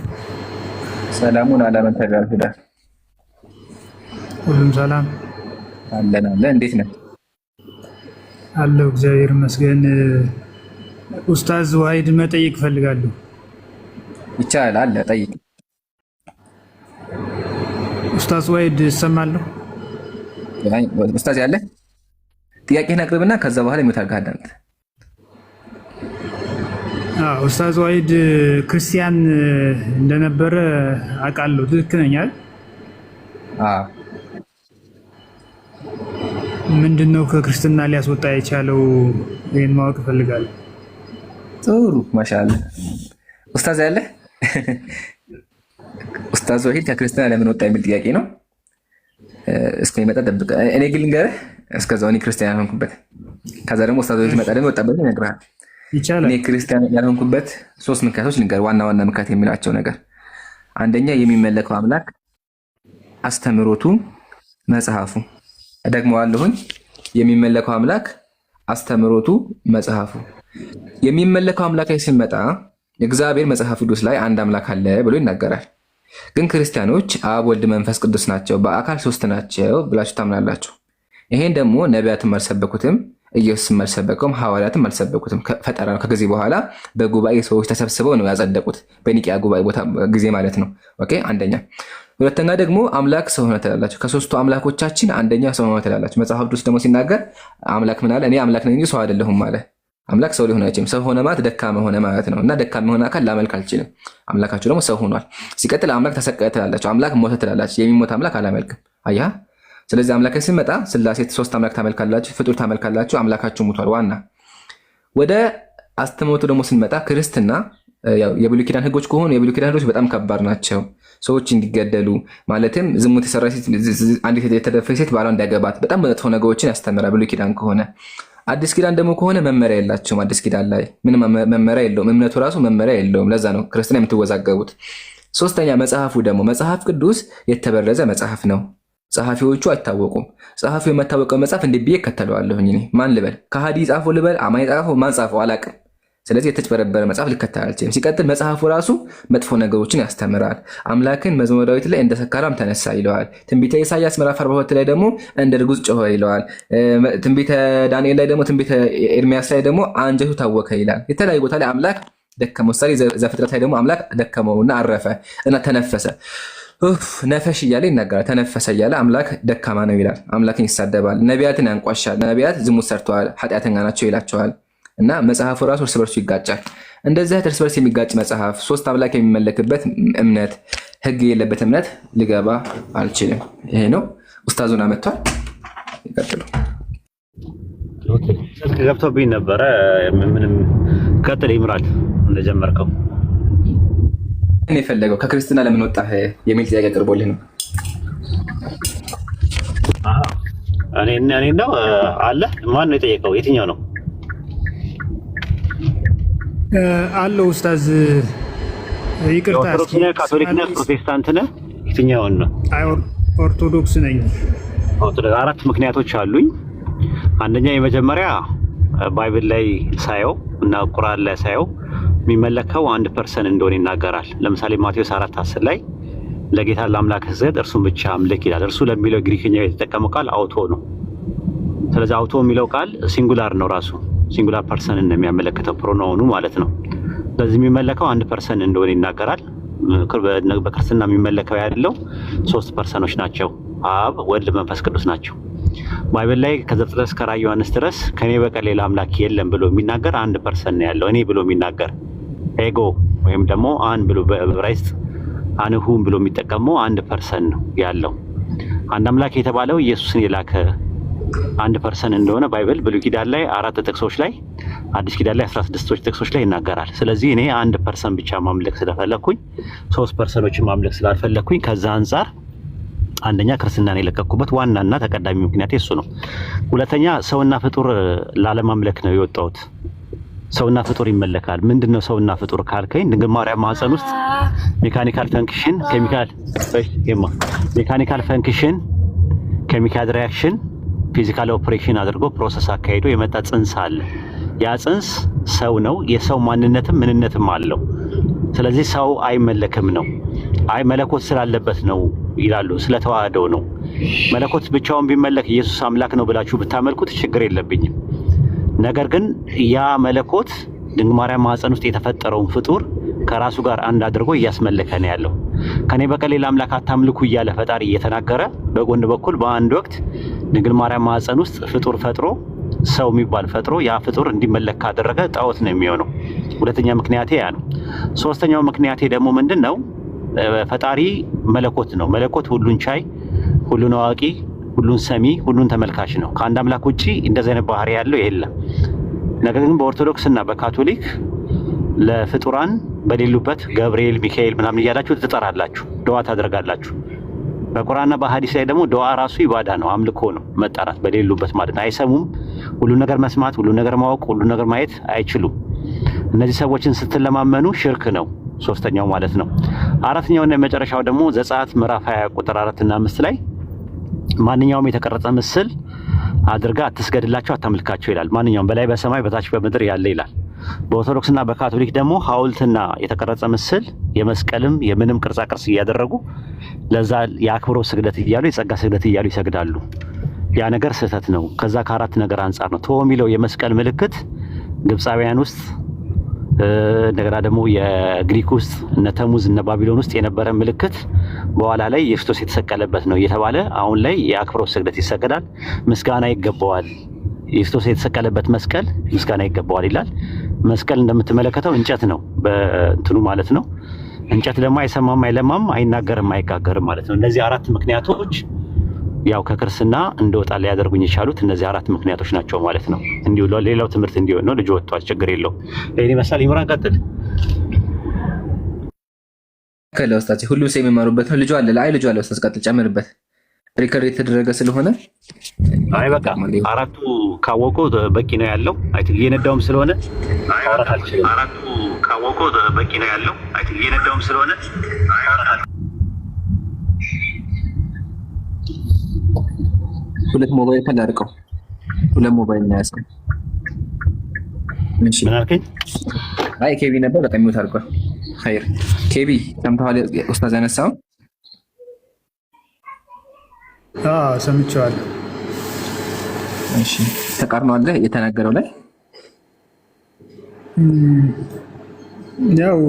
ሰላሙን አላመን ተጋርዳ ሁሉም ሰላም አለን አለ። እንዴት ነህ? አለው እግዚአብሔር ይመስገን። ኡስታዝ ዋሂድ መጠየቅ ፈልጋለሁ። ይቻላል አለ ጠይቅ። ኡስታዝ ዋሂድ እሰማለሁ? ኡስታዝ ያለ ጥያቄህን አቅርብና ከዛ በኋላ ይመታጋዳ። ኡስታዝ ዋሂድ ክርስቲያን እንደነበረ አውቃለሁ። ትክክል ነኝ አይደል? ምንድነው ከክርስትና ሊያስወጣ የቻለው? ይሄን ማወቅ ፈልጋለሁ። ጥሩ ማሻአላ። ኡስታዝ ያለ ኡስታዝ ዋሂድ ከክርስትና ለምን ወጣ የሚል ጥያቄ ነው። እስከሚመጣ ጠብቅ። እኔ ግን ልንገርህ እስከዛው እኔ ክርስቲያን ያልሆንኩበት ከዛ ደግሞ ኡስታዝ ዋሂድ መጣ ደግሞ ወጣበት ይነግራል። ይቻላል። እኔ ክርስቲያን ያልሆንኩበት 3 ምክንያቶች ልንገር፣ ዋና ምክንያት የሚላቸው ነገር አንደኛ የሚመለከው አምላክ አስተምሮቱ መጽሐፉ። ደግመዋለሁኝ። የሚመለከው አምላክ አስተምሮቱ መጽሐፉ። የሚመለከው አምላክ ላይ ስንመጣ እግዚአብሔር መጽሐፍ ቅዱስ ላይ አንድ አምላክ አለ ብሎ ይናገራል። ግን ክርስቲያኖች አብ ወልድ መንፈስ ቅዱስ ናቸው በአካል 3 ናቸው ብላችሁ ታምናላችሁ። ይሄን ደግሞ ነቢያትም አልሰበኩትም፣ ኢየሱስም አልሰበከውም፣ ሐዋርያትም አልሰበኩትም። ፈጠራ ነው። ከጊዜ በኋላ በጉባኤ ሰዎች ተሰብስበው ነው ያጸደቁት፣ በኒቂያ ጉባኤ ቦታ ጊዜ ማለት ነው። ኦኬ አንደኛ። ሁለተኛ ደግሞ አምላክ ሰው ሆነ ትላላችሁ። ከ3ቱ አምላኮቻችን አንደኛ ሰው ሆነ ትላላችሁ። መጽሐፍ ቅዱስ ደግሞ ሲናገር አምላክ ምን አለ? እኔ አምላክ ነኝ እንጂ ሰው አይደለሁም አለ። አምላክ ሰው ሊሆን አይችልም። ሰው ሆነ ማለት ደካማ ሆነ ማለት ነው። እና ደካማ ሆነ አካል ላመልክ አልችልም። አምላካችሁ ደግሞ ሰው ሆኗል። ሲቀጥል አምላክ ተሰቀለ ትላላችሁ። አምላክ ሞተ ትላላችሁ። የሚሞት አምላክ አላመልክም። አያ ስለዚህ አምላክ ሲመጣ ስላሴ 3 አምላክ ታመልካላችሁ፣ ፍጡር ታመልካላችሁ። አምላካችሁ ሞቷል። ዋና ወደ አስተምህሮቱ ደግሞ ስንመጣ ክርስትና ያው የብሉይ ኪዳን ህጎች ከሆኑ የብሉይ ኪዳን ህጎች በጣም ከባድ ናቸው። ሰዎች እንዲገደሉ ማለትም ዝሙት የሰራች ሴት፣ አንዲት የተደፈረች ሴት ባሏ እንዳያገባት በጣም መጥፎ ነገሮችን ያስተምራል ብሉይ ኪዳን ከሆነ። አዲስ ኪዳን ደግሞ ከሆነ መመሪያ የላቸውም። አዲስ ኪዳን ላይ ምንም መመሪያ የለውም። እምነቱ ራሱ መመሪያ የለውም። ለዛ ነው ክርስትና የምትወዛገቡት። ሶስተኛ መጽሐፉ ደግሞ መጽሐፍ ቅዱስ የተበረዘ መጽሐፍ ነው። ጸሐፊዎቹ አይታወቁም። ጸሐፊው የማታወቀው መጽሐፍ እንዴት ብዬ እከተለዋለሁኝ? እኔ ማን ልበል? ከሃዲ ጻፈው ልበል? አማኝ ጻፈው? ማን ጻፈው? አላቅም። ስለዚህ የተጭበረበረ መጽሐፍ ልከተል አልችልም። ሲቀጥል መጽሐፉ ራሱ መጥፎ ነገሮችን ያስተምራል። አምላክን መዝሙረ ዳዊት ላይ እንደ ሰካራም ተነሳ ይለዋል። ትንቢተ ኢሳያስ ምዕራፍ 42 ላይ ደግሞ እንደ ርጉዝ ጮኸ ይለዋል። ትንቢተ ዳንኤል ላይ ደግሞ ትንቢተ ኤርሚያስ ላይ ደግሞ አንጀቱ ታወከ ይላል። የተለያዩ ቦታ ላይ አምላክ ደከመው። ምሳሌ ዘፍጥረት ላይ ደግሞ አምላክ ደከመውና አረፈ እና ተነፈሰ ነፈሽ እያለ ይናገራል። ተነፈሰ እያለ አምላክ ደካማ ነው ይላል። አምላክን ይሳደባል። ነቢያትን ያንቋሻል። ነቢያት ዝሙት ሰርተዋል፣ ኃጢአተኛ ናቸው ይላቸዋል። እና መጽሐፉ ራሱ እርስ በርሱ ይጋጫል። እንደዚህ እርስ በርስ የሚጋጭ መጽሐፍ 3 አምላክ የሚመለክበት እምነት ህግ የለበት እምነት ልገባ አልችልም። ይሄ ነው። ኡስታዙን አመጥቷል። ይቀጥሉ። ስልክ ገብቶብኝ ነበረ። ምንም ቀጥል ይምራል እንደጀመርከው። እኔ የፈለገው ከክርስትና ለምን ወጣህ የሚል ጥያቄ አቅርቦልህ ነው። እኔ ነው አለ። ማን ነው የጠየቀው? የትኛው ነው? አለው ኡስታዝ ይቅርታ። ኦርቶዶክስ ነህ? ካቶሊክ ነህ? ፕሮቴስታንት ነህ? የትኛውን ነው? ኦርቶዶክስ ነኝ። ኦርቶዶክስ 4 ምክንያቶች አሉኝ። አንደኛ የመጀመሪያ ባይብል ላይ ሳየው እና ቁርአን ላይ ሳየው የሚመለከው 1% እንደሆነ ይናገራል። ለምሳሌ ማቴዎስ 4:10 ላይ ለጌታ ለአምላክ ስገድ እርሱን ብቻ አምልክ ይላል። እርሱ ለሚለው ግሪክኛ የተጠቀመው ቃል አውቶ ነው። ስለዚህ አውቶ የሚለው ቃል ሲንጉላር ነው። ራሱ ሲንጉላር ፐርሰንን ነው የሚያመለክተው፣ ፕሮናውኑ ማለት ነው። ስለዚህ የሚመለከው 1% እንደሆነ ይናገራል። በክርስትና የሚመለከው ያለው 3 ፐርሰኖች ናቸው። አብ፣ ወልድ፣ መንፈስ ቅዱስ ናቸው። ባይብል ላይ ከዘፍጥረት እስከ ራዕየ ዮሐንስ ድረስ ከኔ በቀር ሌላ አምላክ የለም ብሎ የሚናገር አንድ ፐርሰን ነው ያለው። እኔ ብሎ የሚናገር ኤጎ ወይም ደግሞ አን ብሎ በዕብራይስጥ አንሁም ብሎ የሚጠቀመው አንድ ፐርሰን ነው ያለው። አንድ አምላክ የተባለው ኢየሱስን የላከ አንድ ፐርሰን እንደሆነ ባይብል ብሉይ ኪዳን ላይ 4 ጥቅሶች ላይ፣ አዲስ ኪዳን ላይ 16 ጥቅሶች ላይ ይናገራል። ስለዚህ እኔ አንድ ፐርሰን ብቻ ማምለክ ስለፈለኩኝ 3 ፐርሰኖችን ማምለክ ስላልፈለኩኝ ከዛ አንፃር አንደኛ ክርስትናን የለቀኩበት ዋናና ተቀዳሚ ምክንያት እሱ ነው። ሁለተኛ ሰውና ፍጡር ላለማምለክ ነው የወጣሁት። ሰውና ፍጡር ይመለካል። ምንድነው ሰውና ፍጡር ካልከኝ ድንግል ማርያም ማህፀን ውስጥ ሜካኒካል ፈንክሽን ኬሚካል ሪያክሽን ፊዚካል ኦፕሬሽን አድርጎ ፕሮሰስ አካሂዶ የመጣ ጽንስ አለ። ያ ጽንስ ሰው ነው። የሰው ማንነትም ምንነትም አለው። ስለዚህ ሰው አይመለክም ነው። አይ መለኮት ስላለበት ነው ይላሉ። ስለተዋህደው ነው። መለኮት ብቻውን ቢመለክ ኢየሱስ አምላክ ነው ብላችሁ ብታመልኩት ችግር የለብኝም። ነገር ግን ያ መለኮት ድንግል ማርያም ማህፀን ውስጥ የተፈጠረውን ፍጡር ከራሱ ጋር አንድ አድርጎ እያስመለከ ነው ያለው። ከኔ በቀር ሌላ አምላክ አታምልኩ እያለ ፈጣሪ እየተናገረ በጎን በኩል በአንድ ወቅት ድንግል ማርያም ማህፀን ውስጥ ፍጡር ፈጥሮ ሰው የሚባል ፈጥሮ ያ ፍጡር እንዲመለክ ካደረገ ጣዖት ነው የሚሆነው። ሁለተኛ ምክንያቴ ያ ነው። ሶስተኛው ምክንያቴ ደግሞ ምንድነው? ፈጣሪ መለኮት ነው። መለኮት ሁሉን ቻይ፣ ሁሉን አዋቂ፣ ሁሉን ሰሚ፣ ሁሉን ተመልካች ነው። ከአንድ አምላክ ውጪ እንደዚህ አይነት ባህሪ ያለው የለም። ነገር ግን በኦርቶዶክስ እና በካቶሊክ ለፍጡራን በሌሉበት ገብርኤል፣ ሚካኤል ምናምን እያላችሁ ትጠራላችሁ፣ ዱዓ ታደርጋላችሁ። በቁርአንና በሐዲስ ላይ ደግሞ ዱዓ ራሱ ኢባዳ ነው፣ አምልኮ ነው መጣራት በሌሉበት ማለት ነው። አይሰሙም። ሁሉ ነገር መስማት፣ ሁሉ ነገር ማወቅ፣ ሁሉ ነገር ማየት አይችሉም። እነዚህ ሰዎችን ስትለማመኑ ሽርክ ነው። ሶስተኛው ማለት ነው። አራተኛውና የመጨረሻው ደግሞ ዘጸአት ምዕራፍ 20 ቁጥር 4 እና 5 ላይ ማንኛውም የተቀረጸ ምስል አድርጋ አትስገድላቸው፣ አታምልካቸው ይላል። ማንኛውም በላይ በሰማይ በታች በምድር ያለ ይላል። በኦርቶዶክስና በካቶሊክ ደግሞ ሐውልትና የተቀረጸ ምስል የመስቀልም የምንም ቅርጻ ቅርጽ እያደረጉ ለዛ የአክብሮት ስግደት እያሉ የጸጋ ስግደት እያሉ ይሰግዳሉ። ያ ነገር ስህተት ነው። ከዛ ከአራት ነገር አንጻር ነው። ቶ የሚለው የመስቀል ምልክት ግብፃውያን ውስጥ እንደገና ደግሞ የግሪክ ውስጥ እነ ተሙዝ እነ ባቢሎን ውስጥ የነበረ ምልክት በኋላ ላይ ኢየሱስ የተሰቀለበት ነው እየተባለ አሁን ላይ የአክብሮት ስግደት ይሰገዳል። ምስጋና ይገባዋል። ኢየሱስ የተሰቀለበት መስቀል ምስጋና ይገባዋል ይላል። መስቀል እንደምትመለከተው እንጨት ነው በእንትኑ ማለት ነው። እንጨት ደግሞ አይሰማም፣ አይለማም፣ አይናገርም፣ አይጋገርም ማለት ነው። እነዚህ አራት ምክንያቶች ያው ከክርስትና እንደወጣ ሊያደርጉኝ የቻሉት እነዚህ አራት ምክንያቶች ናቸው ማለት ነው። እንዲሁ ሌላው ትምህርት እንዲሆን ነው። ልጅ ወጥቷል፣ ችግር የለውም። እኔ መሳል ይምራን ቀጥል ከለውስታችሁ ሁሉ ሰው የሚማሩበት ነው። ልጅ አለ ላይ ልጅ አለ ወስታስ ቀጥል ጨምርበት። ሪከርድ የተደረገ ስለሆነ አይ በቃ አራቱ ካወቁ በቂ ነው ያለው። አይ እየነዳውም ስለሆነ አውራት አልችልም። አራቱ ካወቁ በቂ ነው ያለው። አይ እየነዳውም ስለሆነ ሁለት ሞባይል ተላርቀው ሁለት ሞባይል ነው ያስከ ምን አልከኝ? አይ ኬቢ ነበር በቃ ሚውት አድርጓል። ኸይር ኬቢ ሰምተዋል? ኡስታዝ ያነሳው ሰምቼዋለሁ። እሺ ተቃርኖ አለ የተናገረው ላይ ያው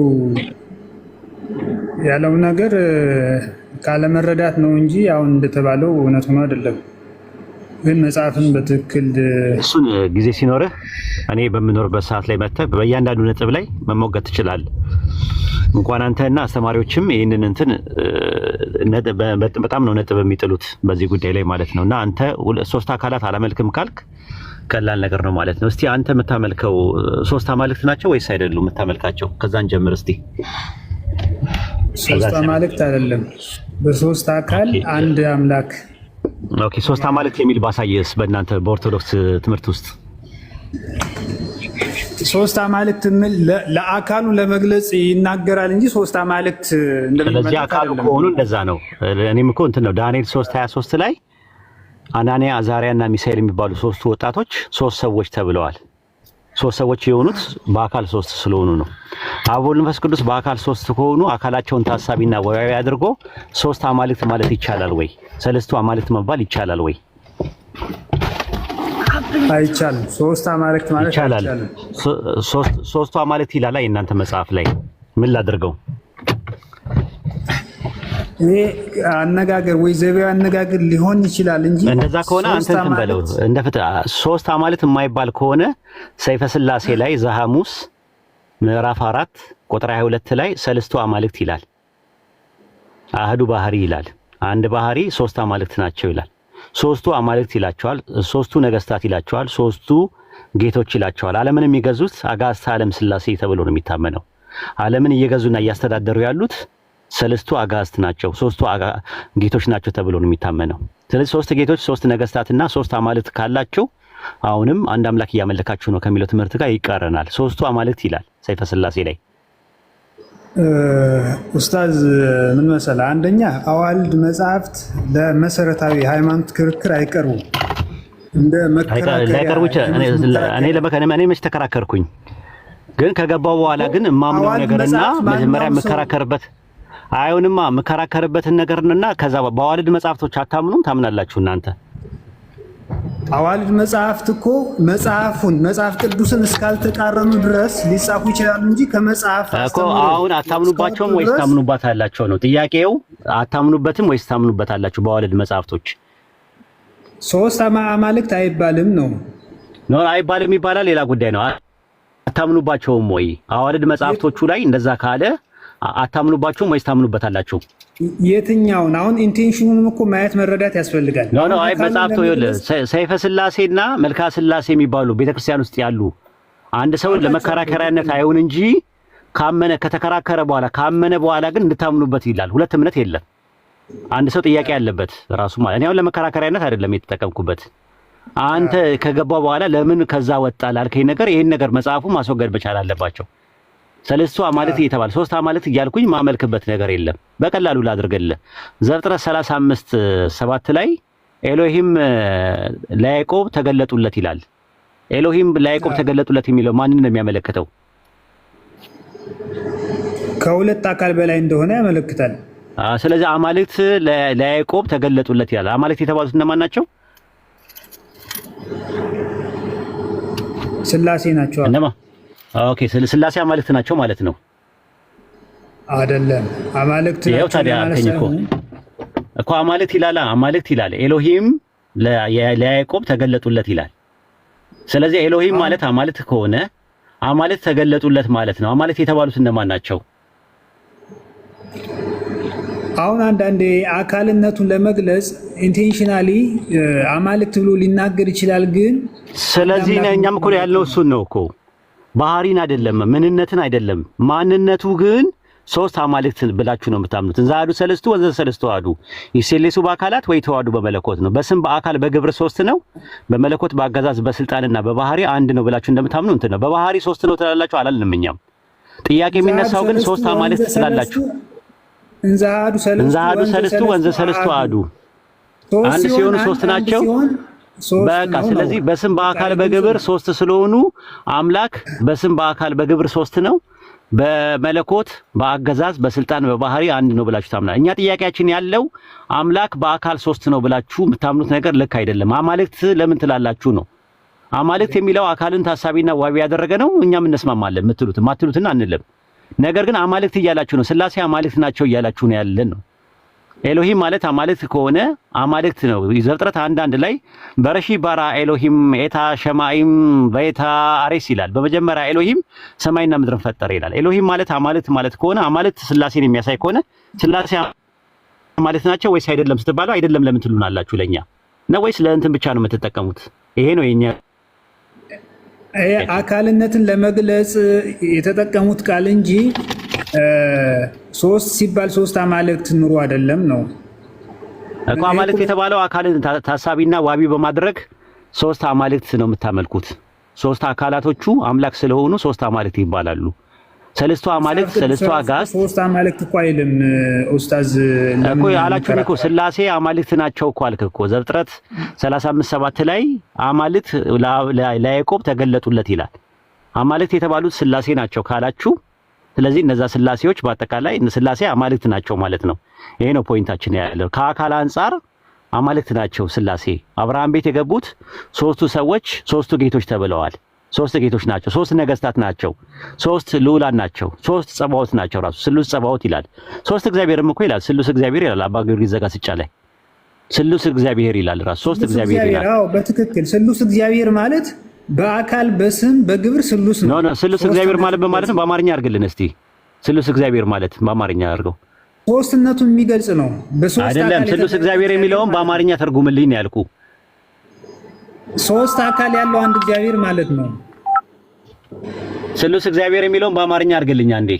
ያለው ነገር ካለመረዳት ነው እንጂ አሁን እንደተባለው እውነት ሆኖ አይደለም። ግን መጽሐፍን በትክክል እሱን ጊዜ ሲኖርህ እኔ በምኖርበት ሰዓት ላይ መጥተህ በእያንዳንዱ ነጥብ ላይ መሞገት ትችላለህ። እንኳን አንተና አስተማሪዎችም ይህንን እንትን በጣም ነው ነጥብ የሚጥሉት በዚህ ጉዳይ ላይ ማለት ነው። እና አንተ ሶስት አካላት አላመልክም ካልክ ቀላል ነገር ነው ማለት ነው። እስቲ አንተ የምታመልከው ሶስት አማልክት ናቸው ወይስ አይደሉም የምታመልካቸው? ከዛን ጀምር እስቲ። ሶስት አማልክት አይደለም፣ በሶስት አካል አንድ አምላክ። ኦኬ ሶስት አማልክት የሚል ባሳየስ በእናንተ በኦርቶዶክስ ትምህርት ውስጥ ሶስት አማልክት ምን ለአካሉ ለመግለጽ ይናገራል እንጂ ሶስት አማልክት እንደሚመጣ ስለዚህ አካሉ ከሆኑ እንደዛ ነው። እኔም እኮ እንትን ነው ዳንኤል 3:23 ላይ አናንያ አዛሪያ እና ሚሳኤል የሚባሉ ሶስቱ ወጣቶች ሶስት ሰዎች ተብለዋል። ሶስት ሰዎች የሆኑት በአካል ሶስት ስለሆኑ ነው። አብ ወልድ መንፈስ ቅዱስ በአካል ሶስት ከሆኑ አካላቸውን ታሳቢና ወያዊ አድርጎ ሶስት አማልክት ማለት ይቻላል ወይ? ሰለስቱ አማልክት መባል ይቻላል ወይ? አይቻልም። ሶስት አማልክት ማለት ይቻላል። ሶስቱ አማልክት ይላል እናንተ መጽሐፍ ላይ ምን ላድርገው? ይሄ አነጋገር ወይ ዘይቤያዊ አነጋገር ሊሆን ይችላል እንጂ እንደዛ ከሆነ አንተ እንትን በለው እንደ ሶስት አማልክት የማይባል ከሆነ ሰይፈ ሥላሴ ላይ ዘሐሙስ ምዕራፍ 4 ቁጥር 22 ላይ ሰለስቱ አማልክት ይላል። አህዱ ባህሪ ይላል። አንድ ባህሪ ሶስት አማልክት ናቸው ይላል። ሶስቱ አማልክት ይላቸዋል፣ ሶስቱ ነገስታት ይላቸዋል፣ ሶስቱ ጌቶች ይላቸዋል። ዓለምን የሚገዙት አጋዕዝተ ዓለም ሥላሴ ተብሎ ነው የሚታመነው። ዓለምን እየገዙና እያስተዳደሩ ያሉት ሰለስቱ አጋዕዝት ናቸው፣ ሶስቱ ጌቶች ናቸው ተብሎ ነው የሚታመነው። ስለዚህ ሶስት ጌቶች፣ ሶስት ነገስታትና ሶስት አማልክት ካላቸው አሁንም አንድ አምላክ እያመለካችሁ ነው ከሚለው ትምህርት ጋር ይቃረናል። ሶስቱ አማልክት ይላል ሰይፈ ሥላሴ ላይ። ኡስታዝ ምን መሰለህ፣ አንደኛ አዋልድ መጽሐፍት ለመሰረታዊ ሃይማኖት ክርክር አይቀርቡም። እንደ መከራከሪያ እኔ መች ተከራከርኩኝ? ግን ከገባው በኋላ ግን የማምነው ነገርና መጀመሪያ የምከራከርበት አይሆንማ የምከራከርበትን ነገርና ከዛ በአዋልድ መጽሐፍቶች አታምኑም? ታምናላችሁ እናንተ? አዋልድ መጽሐፍት እኮ መጽሐፍ ቅዱስን እስካልተቃረኑ ድረስ ሊጻፉ ይችላሉ እንጂ ከመጽሐፍ እኮ አሁን አታምኑባቸውም ወይስ ታምኑባታላችሁ ነው ጥያቄው። አታምኑበትም ወይስ ታምኑበታላችሁ? በአዋልድ መጽሐፍቶች ሶስት አማልክት አይባልም ነው አይባልም ይባላል፣ ሌላ ጉዳይ ነው። አታምኑባቸውም ወይ? አዋልድ መጽሐፍቶቹ ላይ እንደዛ ካለ አታምኑባቸውም ወይስ ታምኑበታላችሁ? የትኛውን አሁን ኢንቴንሽኑን እኮ ማየት መረዳት ያስፈልጋል። አይ መጽሐፍቱ ሰይፈ ሥላሴና መልክዓ ሥላሴ የሚባሉ ቤተክርስቲያን ውስጥ ያሉ አንድ ሰው ለመከራከሪያነት አይሆን እንጂ ከተከራከረ በኋላ ካመነ በኋላ ግን እንድታምኑበት ይላል። ሁለት እምነት የለም። አንድ ሰው ጥያቄ ያለበት ራሱ ማለት ነው። ለመከራከሪያነት አይደለም የተጠቀምኩበት። አንተ ከገባው በኋላ ለምን ከዛ ወጣ ላልከኝ ነገር ይሄን ነገር መጽሐፉ ማስወገድ መቻል አለባቸው። ሰለስቱ አማልክት እየተባለ ሶስት አማልክት እያልኩኝ ማመልክበት ነገር የለም። በቀላሉ ላድርግልህ። ዘፍጥረት 35:7 ላይ ኤሎሂም ለያዕቆብ ተገለጡለት ይላል። ኤሎሂም ለያዕቆብ ተገለጡለት የሚለው ማንን ነው የሚያመለክተው? ከሁለት አካል በላይ እንደሆነ ያመለክታል። ስለዚህ አማልክት ለያዕቆብ ተገለጡለት ይላል። አማልክት የተባሉት እነማን ናቸው? ሥላሴ ናቸው። ኦኬ፣ ሥላሴ አማልክት ናቸው ማለት ነው አይደለም? አማልክት ናቸው እኮ አማልክት ይላል። አማልክት ይላል። ኤሎሂም ለያዕቆብ ተገለጡለት ይላል። ስለዚህ ኤሎሂም ማለት አማልክት ከሆነ አማልክት ተገለጡለት ማለት ነው። አማልክት የተባሉት እነማን ናቸው? አሁን አንዳንዴ አካልነቱን ለመግለጽ ኢንቴንሽናሊ አማልክት ብሎ ሊናገር ይችላል። ግን ስለዚህ እኛም እኮ ያልነው እሱን ነው እኮ ባህሪን አይደለም ምንነትን አይደለም። ማንነቱ ግን ሶስት አማልክት ብላችሁ ነው የምታምኑት። እንዛዱ ሰለስቱ ወዘ ሰለስቱ አሐዱ ይሴሌሱ በአካላት ወይ ተዋዱ በመለኮት ነው። በስም በአካል በግብር ሶስት ነው፣ በመለኮት በአገዛዝ በስልጣንና በባህሪ አንድ ነው ብላችሁ እንደምታምኑ እንትን ነው። በባህሪ ሶስት ነው ትላላችሁ አላልንም እኛም። ጥያቄ የሚነሳው ግን ሶስት አማልክት ስላላችሁ እንዛዱ ሰለስቱ ወዘ ሰለስቱ አሐዱ አንድ ሲሆኑ ሶስት ናቸው። በቃ ስለዚህ በስም በአካል በግብር ሶስት ስለሆኑ አምላክ በስም በአካል በግብር ሶስት ነው፣ በመለኮት በአገዛዝ በስልጣን በባህሪ አንድ ነው ብላችሁ ታምናላችሁ። እኛ ጥያቄያችን ያለው አምላክ በአካል ሶስት ነው ብላችሁ የምታምኑት ነገር ልክ አይደለም። አማልክት ለምን ትላላችሁ ነው። አማልክት የሚለው አካልን ታሳቢና ዋቢ ያደረገ ነው። እኛም እንስማማለን የምትሉት ማትሉትን አንልም። ነገር ግን አማልክት እያላችሁ ነው። ሥላሴ አማልክት ናቸው እያላችሁ ነው ያለን ነው። ኤሎሂም ማለት አማልክት ከሆነ አማልክት ነው። ዘፍጥረት 1:1 ላይ በረሺ ባራ ኤሎሂም ኤታ ሸማይም በኤታ አሬስ ይላል። በመጀመሪያ ኤሎሂም ሰማይና ምድርን ፈጠረ ይላል። ኤሎሂም ማለት አማልክት ማለት ከሆነ አማልክት ሥላሴን የሚያሳይ ከሆነ ሥላሴ አማልክት ናቸው ወይስ አይደለም ስትባሉ አይደለም ለምን ትሉናላችሁ? ለኛ ነው ወይስ ለእንትን ብቻ ነው የምትጠቀሙት? ይሄ ነው የኛ አካልነትን ለመግለጽ የተጠቀሙት ቃል እንጂ ሶስት ሲባል ሶስት አማልክት ኑሮ አይደለም ነው እኮ። አማልክት የተባለው አካልን ታሳቢና ዋቢ በማድረግ ሶስት አማልክት ነው የምታመልኩት። ሶስት አካላቶቹ አምላክ ስለሆኑ ሶስት አማልክት ይባላሉ። ሰለስቱ አማልክት ሰለስቱ አጋዕዝት ሶስት አማልክት እኮ አይልም ኡስታዝ እኮ አላችሁ እኮ ሥላሴ አማልክት ናቸው እኮ አልክ እኮ። ዘፍጥረት 35:7 ላይ አማልክት ለያዕቆብ ተገለጡለት ይላል። አማልክት የተባሉት ሥላሴ ናቸው ካላችሁ ስለዚህ እነዛ ሥላሴዎች በአጠቃላይ ሥላሴ አማልክት ናቸው ማለት ነው። ይሄ ነው ፖይንታችን ያለው። ከአካል አንጻር አማልክት ናቸው ሥላሴ። አብርሃም ቤት የገቡት ሶስቱ ሰዎች ሶስቱ ጌቶች ተብለዋል። ሶስት ጌቶች ናቸው፣ ሶስት ነገስታት ናቸው፣ ሶስት ልዑላን ናቸው፣ ሶስት ጸባዖት ናቸው። ራሱ ስሉስ ጸባዖት ይላል። ሶስት እግዚአብሔርም እኮ ይላል። ስሉስ እግዚአብሔር ይላል አባ ጊዮርጊስ ዘጋስጫ ላይ ስሉስ እግዚአብሔር ይላል። ራሱ ሶስት እግዚአብሔር ይላል። አዎ በትክክል ስሉስ እግዚአብሔር ማለት በአካል በስም በግብር ስሉስ ነው። ኖ ስሉስ እግዚአብሔር ማለት በማለት ነው። በአማርኛ አድርግልን እስቲ። ስሉስ እግዚአብሔር ማለት በአማርኛ አድርገው። ሶስትነቱን የሚገልጽ ነው። በሶስት አይደለም ስሉስ እግዚአብሔር የሚለውን በአማርኛ ተርጉምልኝ ነው ያልኩ። ሶስት አካል ያለው አንድ እግዚአብሔር ማለት ነው። ስሉስ እግዚአብሔር የሚለውን በአማርኛ አድርግልኝ አንዴ።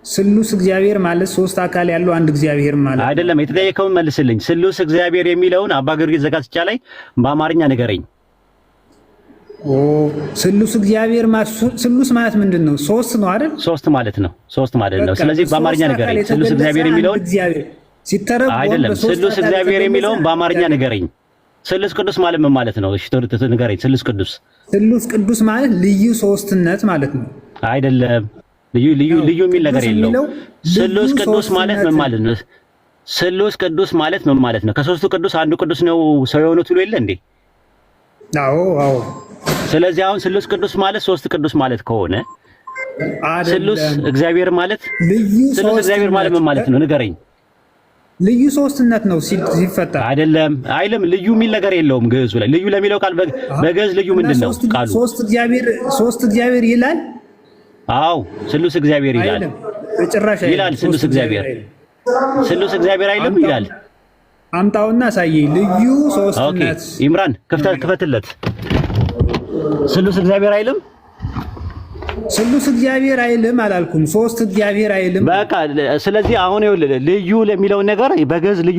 ስሉስ እግዚአብሔር ማለት ሶስት አካል ያለው አንድ እግዚአብሔር ማለት አይደለም። የተጠየቀውን መልስልኝ። ስሉስ እግዚአብሔር የሚለውን አባ ጊዮርጊስ ዘጋስጫ ላይ በአማርኛ ንገረኝ። ስሉስ እግዚአብሔር ማለት ስሉስ ማለት ምንድን ነው? ሶስት ነው አይደል? ሶስት ማለት ነው። ሶስት ማለት ነው። ስለዚህ በአማርኛ ንገረኝ። ስሉስ እግዚአብሔር የሚለውን ሲተረጎም አይደለም። ስሉስ እግዚአብሔር የሚለውን በአማርኛ ንገረኝ። ስሉስ ቅዱስ ማለት ምን ማለት ነው? እሺ ንገረኝ። ስሉስ ቅዱስ ማለት ልዩ ሶስትነት ማለት ነው። አይደለም። ልዩ የሚል ነገር የለውም። ስሉስ ቅዱስ ማለት ምን ማለት ነው? ስሉስ ቅዱስ ማለት ምን ማለት ነው? ከሶስቱ ቅዱስ አንዱ ቅዱስ ነው ሰው የሆኑት ሁሉ የለ እንዴ? አዎ። ስለዚህ አሁን ስሉስ ቅዱስ ማለት ሶስት ቅዱስ ማለት ከሆነ ስሉስ እግዚአብሔር ማለት ስሉስ እግዚአብሔር ማለት ምን ማለት ነው? ንገረኝ። ልዩ ሶስትነት ነው ሲፈታ አይደለም። ልዩ የሚል ነገር የለውም ግዕዙ ላይ። ልዩ ለሚለው ቃል በግዕዝ ልዩ ምንድን ነው ቃሉ? ሶስት እግዚአብሔር ይላል። አዎ ስሉስ እግዚአብሔር ይላል። ይላል ስሉስ እግዚአብሔር አይልም ይላል። አምጣውና አሳየኝ። ልዩ ሶስትነት ኢምራን ክፈትለት። ስሉስ እግዚአብሔር አይልም። ስሉስ እግዚአብሔር አይልም አላልኩም። ሶስት እግዚአብሔር አይልም። በቃ ስለዚህ አሁን ይኸውልህ ልዩ ለሚለው ነገር በግዕዝ ልዩ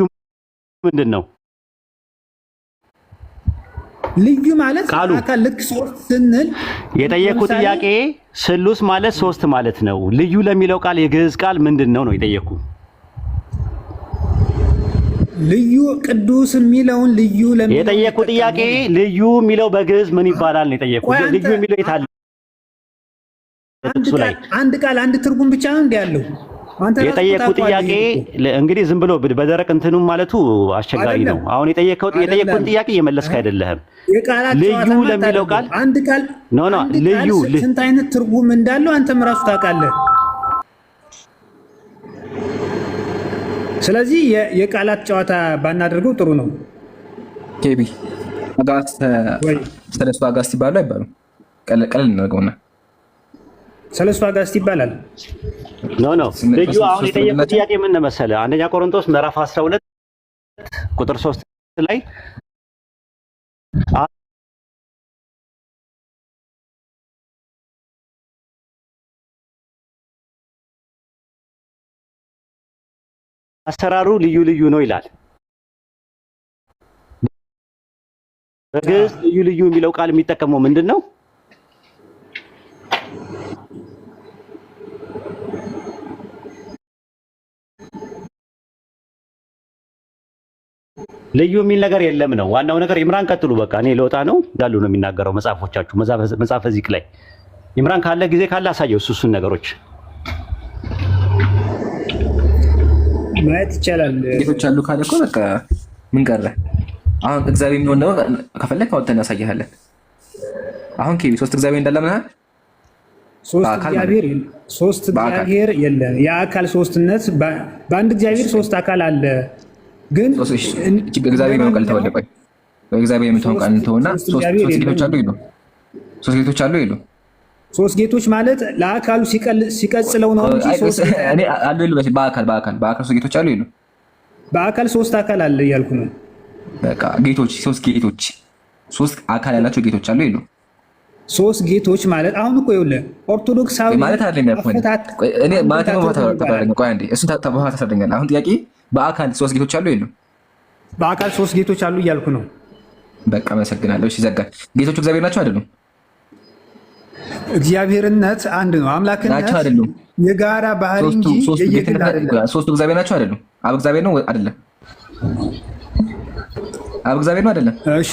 ምንድን ነው? ልዩ ማለት አካል ልክ ሶስት ስንል የጠየኩት ጥያቄ ስሉስ ማለት ሶስት ማለት ነው። ልዩ ለሚለው ቃል የግዕዝ ቃል ምንድን ነው የሚጠየኩ? ልዩ ቅዱስ የሚለውን ልዩ ለሚለው የጠየኩት ጥያቄ ልዩ የሚለው በግዕዝ ምን ይባላል ነው የጠየኩት። ልዩ የሚለው የት አለ? አንድ ቃል አንድ ትርጉም ብቻ ነው እንዴ ያለው? የጠየኩት ጥያቄ እንግዲህ ዝም ብሎ በደረቅ እንትኑ ማለቱ አስቸጋሪ ነው። አሁን የጠየኩትን ጥያቄ እየመለስክ አይደለህም። ልዩ ለሚለው ቃል አንድ ቃል ልዩ ስንት አይነት ትርጉም እንዳለው አንተም ራሱ ታውቃለህ። ስለዚህ የቃላት ጨዋታ ባናደርገው ጥሩ ነው። ኬቢ ሰለስቱ አጋስት ይባላል አይባሉም? ቀለል እናድርገውና ሰለስቱ አጋስት ይባላል። ልዩ አሁን የጠየቁት ጥያቄ ምን መሰለህ? አንደኛ ቆሮንቶስ ምዕራፍ 12 ቁጥር 3 ላይ አሰራሩ ልዩ ልዩ ነው ይላል። በግዕዝ ልዩ ልዩ የሚለው ቃል የሚጠቀመው ምንድን ነው? ልዩ የሚል ነገር የለም ነው ዋናው ነገር። ኢምራን ቀጥሉ። በቃ እኔ ልወጣ ነው እንዳሉ ነው የሚናገረው መጽሐፎቻችሁ። መጽሐፈ ዚቅ ላይ ኢምራን ካለ ጊዜ ካለ አሳየው እሱን ነገሮች ማየት ይቻላል። ጌቶች አሉ ካለ እኮ በቃ ምን ቀረ? አሁን እግዚአብሔር የሚሆን ነው ከፈለክ አውጥተን እናሳይሃለን። አሁን ኬቢ ሶስት እግዚአብሔር እንዳለ ምናምን ሶስት እግዚአብሔር የለም። የአካል ሶስትነት በአንድ እግዚአብሔር ሶስት አካል አለ። ግን እግዚአብሔር ነው ቃል ተወለቀ ወይ እግዚአብሔር የምትሆን ቃል ተውና ሶስት ጌቶች አሉ ይሉ ሶስት ጌቶች አሉ ይሉ ሶስት ጌቶች ማለት ለአካሉ ሲቀጽለው ነው እንጂ ሶስት እኔ አሉ ይሉ በአካል ሶስት ጌቶች አሉ ይሉ በአካል ሶስት አካል አለ እያልኩ ነው። በቃ ጌቶች ሶስት አካል ያላቸው ጌቶች አሉ ይሉ ሶስት ጌቶች ማለት አሁን እኮ ይኸውልህ ኦርቶዶክሳዊ ማለት አይደለም ያልኩህ እኔ ማለት ነው። ቆይ አንዴ እሱን ታሳደኛለህ። አሁን ጥያቄ በአካል ሶስት ጌቶች አሉ ይሉ በአካል ሶስት ጌቶች አሉ እያልኩ ነው። በቃ አመሰግናለሁ። እሺ ዘጋ። ጌቶቹ እግዚአብሔር ናቸው አይደሉም? እግዚአብሔርነት አንድ ነው። አምላክነት አይደሉም? የጋራ ባህሪ እንጂ የየግል አይደለም። ሶስቱ እግዚአብሔር ናቸው አይደሉም? አብ እግዚአብሔር ነው አይደለም? አብ እግዚአብሔር ነው አይደለም? እሺ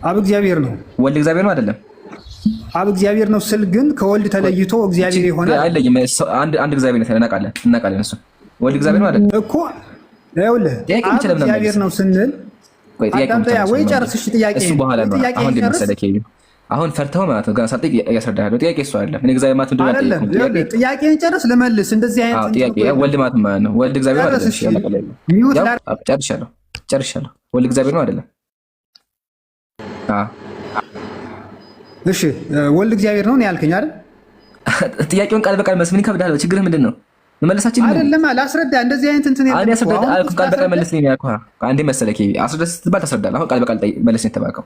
አብ እግዚአብሔር ነው። ወልድ እግዚአብሔር ነው አይደለም? አብ እግዚአብሔር ነው ስል ግን ከወልድ ተለይቶ እግዚአብሔር ይሆናል አይደለም? አንድ እግዚአብሔር ነው እናውቃለን። እሱ ወልድ እግዚአብሔር ነው አይደለም እኮ ይኸውልህ አብ እግዚአብሔር ነው ስንል ወይ ጨርስ። እሺ ጥያቄ እሱ በኋላ ነው። አሁን እንደምሰለ ኬቢ አሁን ፈርተው ማለት ነው። ገና ሳትጠይቅ እያስረዳሃለሁ። ጥያቄ እሱ አይደለም። እኔ እግዚአብሔር ማለት እንደሆነ አይደለም። ጥያቄን ጨርስ ልመልስ። እንደዚህ አይነት ጥያቄ ወልድ ማለት ማለት ነው። ወልድ እግዚአብሔር ነው አይደለም? ጨርሻለሁ። ወልድ እግዚአብሔር ነው አይደለም? እሺ ወልድ እግዚአብሔር ነው ያልከኝ አይደል? ጥያቄውን ቃል በቃል መስምን ይከብዳል። ችግርህ ምንድን ነው? መመለሳችን አይደለም ላስረዳ። እንደዚህ አይነት እንትን ያለው ቃል በቃል መልስልኝ ያልኩህ አንዴ መሰለህ። አስረዳ ስትባል ታስረዳለህ። አሁን ቃል በቃል መልስልኝ የተባልከው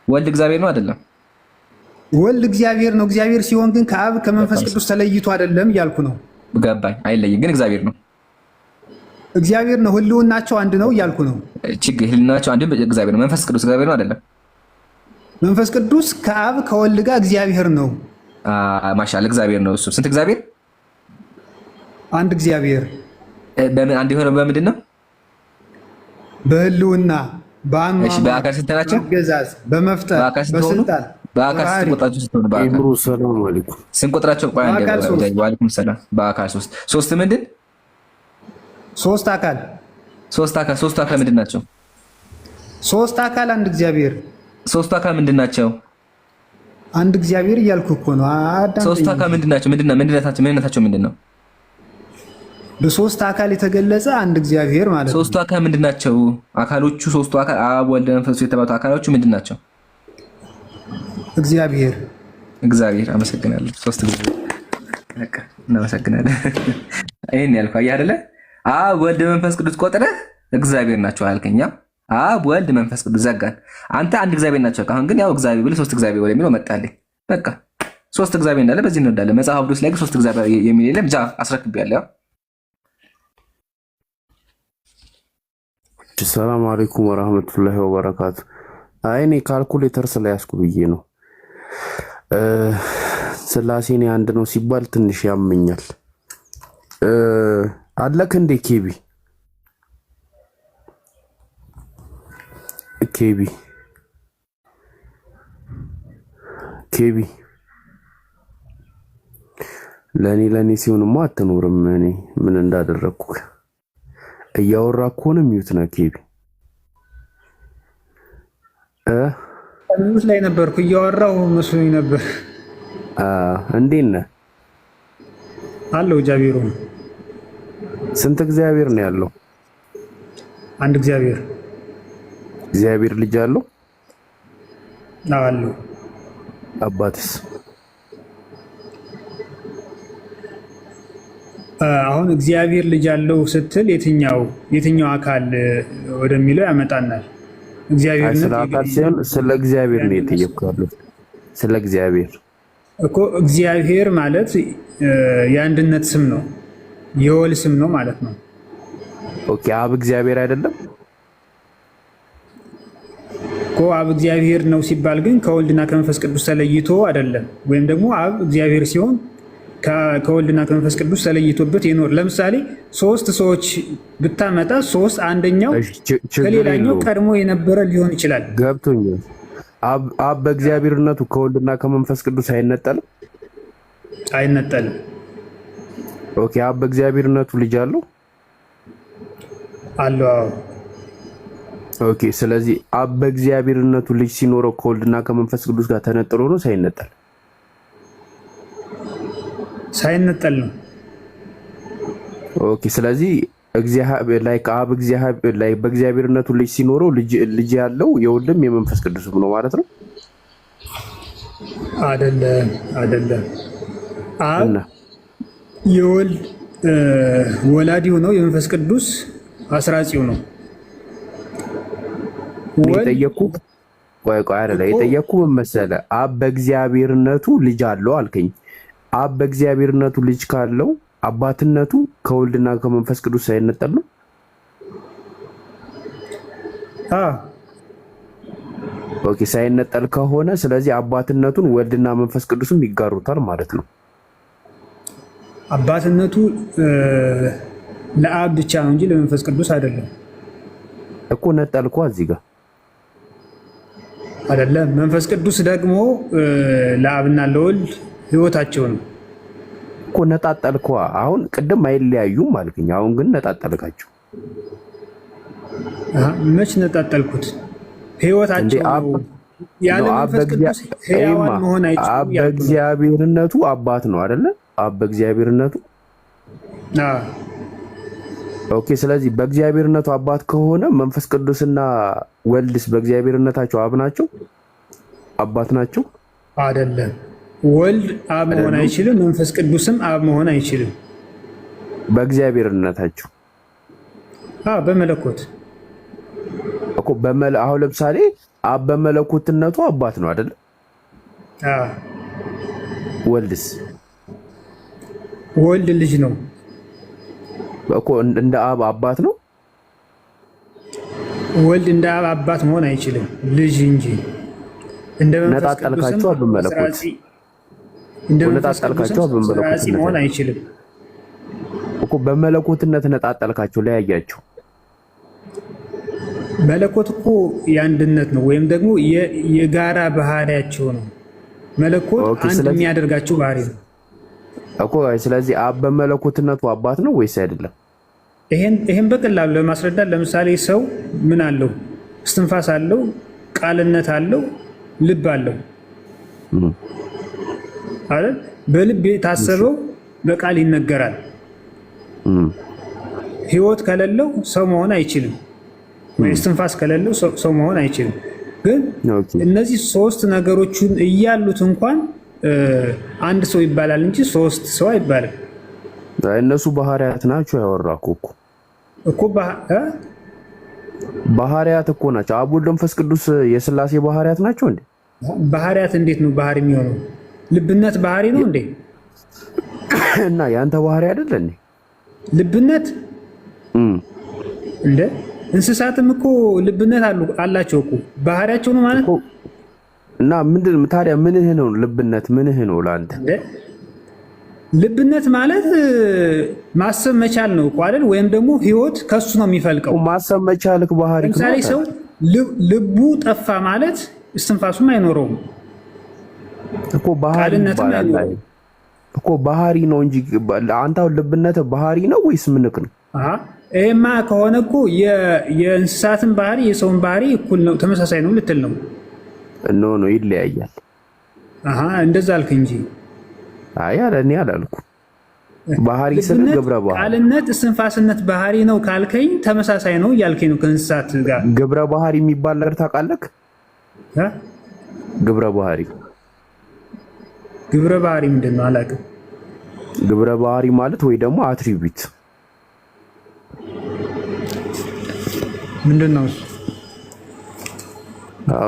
ወልድ እግዚአብሔር ነው አይደለም? ወልድ እግዚአብሔር ነው። እግዚአብሔር ሲሆን ግን ከአብ ከመንፈስ ቅዱስ ተለይቶ አይደለም እያልኩ ነው። ገባኝ። አይለይም ግን እግዚአብሔር ነው። እግዚአብሔር ነው። ህልውናቸው አንድ ነው እያልኩ ነው። ችግር ህልውናቸው አንድ እግዚአብሔር ነው። መንፈስ ቅዱስ እግዚአብሔር ነው አይደለም? መንፈስ ቅዱስ ከአብ ከወልድ ጋር እግዚአብሔር ነው። ማሻአላ እግዚአብሔር ነው። እሱ ስንት እግዚአብሔር? አንድ እግዚአብሔር። በምን አንድ የሆነው በምንድን ነው? በህልውና በአኗኗር፣ በአካል ስንት ናቸው? በአገዛዝ፣ በመፍጠር፣ በስልጣን በአካል ስንት ቁጥራቸው ስትሆን በአካል ሰላም አለይኩም ስንት ቁጥራቸው? ቆይ አንዴ ወአለይኩም ሰላም። በአካል ሶስት ምንድን? ሶስት አካል ሶስት አካል ምንድን ናቸው? ሶስት አካል አንድ እግዚአብሔር። ሶስቱ አካል ምንድን ናቸው? አንድ እግዚአብሔር እያልኩ እኮ ነው። ሶስቱ አካል ምንድን ናቸው? ምንነታቸው ምንድን ነው? በሶስት አካል የተገለጸ አንድ እግዚአብሔር ማለት ነው። ሶስቱ አካል ምንድን ናቸው? አካሎቹ ሶስቱ አካል አብ፣ ወልድ፣ መንፈስ የተባሉት አካሎቹ ምንድን ናቸው? እግዚአብሔር። አመሰግናለሁ። ሶስት ጊዜ በቃ እናመሰግናለን። ይሄን ያልኩህ አየህ አይደለ? አብ፣ ወልድ፣ መንፈስ ቅዱስ ቆጥረህ እግዚአብሔር ናቸው አልከኝ። አብ፣ ወልድ፣ መንፈስ ቅዱስ ዘጋን። አንተ አንድ እግዚአብሔር ናቸው። አሁን ግን ያው እግዚአብሔር ብለህ ሶስት እግዚአብሔር ወደሚለው መጣልኝ። በቃ ሶስት እግዚአብሔር እንዳለ በዚህ እንወዳለን። መጽሐፍ ቅዱስ ላይ ግን ሶስት እግዚአብሔር የሚል የለም። አስረክቤያለሁ። ሰላም አለይኩም ወራህመቱላሂ ወበረካቱ። አይ እኔ ካልኩሌተር ስለያዝኩ ብዬ ነው። ስላሴኔ አንድ ነው ሲባል ትንሽ ያመኛል። አለክ እንዴ ኬቢ ለኔ ሲሆንማ አትኖርም። እኔ ምን እንዳደረግኩ እያወራ ከሆነ ሚዩት ነው። ኬቢ ሚዩት ላይ ነበርኩ እያወራሁ መስሎኝ ነበር። እንዴት ነህ? አለው ጃቢሩ። ስንት እግዚአብሔር ነው ያለው? አንድ እግዚአብሔር። እግዚአብሔር ልጅ አለው? አለው። አባትስ? አሁን እግዚአብሔር ልጅ አለው ስትል የትኛው አካል ወደሚለው ያመጣናል። እግዚአብሔር ስለ አካል ሳይሆን ስለ እግዚአብሔር ነው የጠየቅኩት። ስለ እግዚአብሔር እኮ እግዚአብሔር ማለት የአንድነት ስም ነው፣ የወል ስም ነው ማለት ነው። ኦኬ አብ እግዚአብሔር አይደለም እኮ አብ እግዚአብሔር ነው ሲባል ግን ከወልድና ከመንፈስ ቅዱስ ተለይቶ አይደለም። ወይም ደግሞ አብ እግዚአብሔር ሲሆን ከወልድና ከመንፈስ ቅዱስ ተለይቶበት ይኖር። ለምሳሌ ሶስት ሰዎች ብታመጣ ሶስት አንደኛው ከሌላኛው ቀድሞ የነበረ ሊሆን ይችላል። ገብቶኛል። አብ በእግዚአብሔርነቱ ከወልድና ከመንፈስ ቅዱስ አይነጠልም? ኦኬ አብ በእግዚአብሔርነቱ ልጅ አለው? አለው። ኦኬ ስለዚህ አብ በእግዚአብሔርነቱ ልጅ ሲኖረው ከወልድና ከመንፈስ ቅዱስ ጋር ተነጥሎ ነው ሳይነጠል? ሳይነጠል ነው። ኦኬ ስለዚህ እግዚአብሔር ላይ ከአብ እግዚአብሔር ላይ በእግዚአብሔርነቱ ልጅ ሲኖረው ልጅ ያለው የወልድም የመንፈስ ቅዱስም ነው ማለት ነው? አይደለም። አብ የወልድ ወላዲው ነው፣ የመንፈስ ቅዱስ አስራጺው ነው። የጠየኩህ የጠየኩህ ምን መሰለህ? አብ በእግዚአብሔርነቱ ልጅ አለው አልከኝ። አብ በእግዚአብሔርነቱ ልጅ ካለው አባትነቱ ከወልድና ከመንፈስ ቅዱስ ሳይነጠል ነው? ኦኬ ሳይነጠል ከሆነ ስለዚህ አባትነቱን ወልድና መንፈስ ቅዱስም ይጋሩታል ማለት ነው። አባትነቱ ለአብ ብቻ ነው እንጂ ለመንፈስ ቅዱስ አይደለም እኮ። ነጠልኳ እዚህ ጋር አይደለም። መንፈስ ቅዱስ ደግሞ ለአብና ለወልድ ህይወታቸው ነው እኮ። ነጣጠልኳ። አሁን ቅድም አይለያዩም አልከኝ፣ አሁን ግን ነጣጠልካቸው። መች ነጣጠልኩት? ህይወታቸው ያለ መንፈስ ቅዱስ ሕያዋን መሆን አይችሉም። አብ በእግዚአብሔርነቱ አባት ነው አይደለ? አብ በእግዚአብሔርነቱ ኦኬ። ስለዚህ በእግዚአብሔርነቱ አባት ከሆነ መንፈስ ቅዱስና ወልድስ በእግዚአብሔርነታቸው አብ ናቸው? አባት ናቸው አይደለም? ወልድ አብ መሆን አይችልም፣ መንፈስ ቅዱስም አብ መሆን አይችልም። በእግዚአብሔርነታቸው በመለኮት እኮ አሁን ለምሳሌ አብ በመለኮትነቱ አባት ነው አይደለ? ወልድስ? ወልድ ልጅ ነው እኮ እንደ አብ አባት ነው። ወልድ እንደ አብ አባት መሆን አይችልም፣ ልጅ እንጂ። እንደ መንፈስ ቅዱስም በመለኮት መሆን አይችልም እኮ። በመለኮትነት ነጣጣልካቸው፣ ለያያቸው። መለኮት እኮ የአንድነት ነው፣ ወይም ደግሞ የጋራ ባህሪያቸው ነው። መለኮት አንድ የሚያደርጋቸው ባህሪ ነው እኮ። ስለዚህ አብ በመለኮትነቱ አባት ነው ወይስ አይደለም? ይሄን በቀላሉ ለማስረዳት ለምሳሌ ሰው ምን አለው? እስትንፋስ አለው፣ ቃልነት አለው፣ ልብ አለው አይደል? በልብ የታሰበው በቃል ይነገራል። ህይወት ከሌለው ሰው መሆን አይችልም፣ ወይ እስትንፋስ ከሌለው ሰው መሆን አይችልም። ግን እነዚህ ሶስት ነገሮችን እያሉት እንኳን አንድ ሰው ይባላል እንጂ ሶስት ሰው አይባልም። እነሱ ባህሪያት ናቸው። ያወራኩ እኮ ባህሪያት እኮ ናቸው። አብ ወልድ መንፈስ ቅዱስ የሥላሴ ባህሪያት ናቸው እንዴ? ባህሪያት እንዴት ነው ባህሪ የሚሆነው? ልብነት ባህሪ ነው እንዴ? እና ያንተ ባህሪ አይደለ እንዴ ልብነት? እንደ እንስሳትም እኮ ልብነት አላቸው እኮ ባህሪያቸው ነው ማለት። እና ምንድን ታዲያ ምንህ ነው ልብነት? ምንህ ነው ላንተ? ልብነት ማለት ማሰብ መቻል ነው እኮ አይደል? ወይም ደግሞ ህይወት ከሱ ነው የሚፈልቀው። ማሰብ መቻልክ ባህሪ ነው። ለምሳሌ ሰው ልቡ ጠፋ ማለት እስትንፋሱም አይኖረውም እኮ። ባህሪ ይባላል እኮ። ባህሪ ነው እንጂ አንተው ልብነት ባህሪ ነው ወይስ ምንክ ነው? ይሄማ ከሆነ እኮ የእንስሳትን ባህሪ የሰውን ባህሪ እኩል ነው፣ ተመሳሳይ ነው ልትል ነው። ነው ይለያያል። እንደዛ አልክ እንጂ አይ እኔ አላልኩም። ባህሪ ስለ ግብረ ባህሪ ቃልነት እስትንፋስነት ባህሪ ነው ካልከኝ ተመሳሳይ ነው እያልከኝ ነው ከእንስሳት ጋር። ግብረ ባህሪ የሚባል ነገር ታውቃለህ? ግብረ ባህሪ ምንድን ነው? አላውቅም። ግብረ ባህሪ ማለት ወይ ደግሞ አትሪቢዩት ምንድን ነው?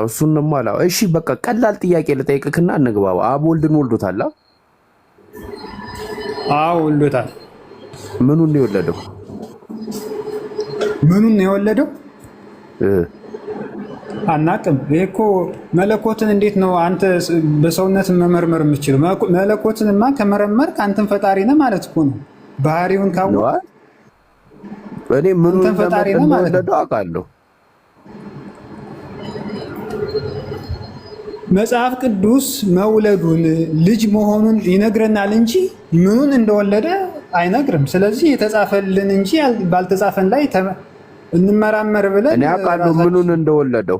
እሱን ነው ማለት። እሺ በቃ ቀላል ጥያቄ ልጠይቅክና እንግባባ። አብ ወልድን ወልዶታል? ወልዶታል። ምኑን ነው የወለደው? አናቅም። ይሄ እኮ መለኮትን እንዴት ነው አንተ በሰውነት መመርመር የምችለው? መለኮትንማ ከመረመርክ አንተን ፈጣሪ ነህ ማለት እኮ ነው። ባህሪውን ካወቅህ እኔ ምኑን እንደወለደው አውቃለሁ። መጽሐፍ ቅዱስ መውለዱን ልጅ መሆኑን ይነግረናል እንጂ ምኑን እንደወለደ አይነግርም። ስለዚህ የተጻፈልን እንጂ ባልተጻፈን ላይ እንመራመር ብለን እኔ አውቃለሁ ምኑን እንደወለደው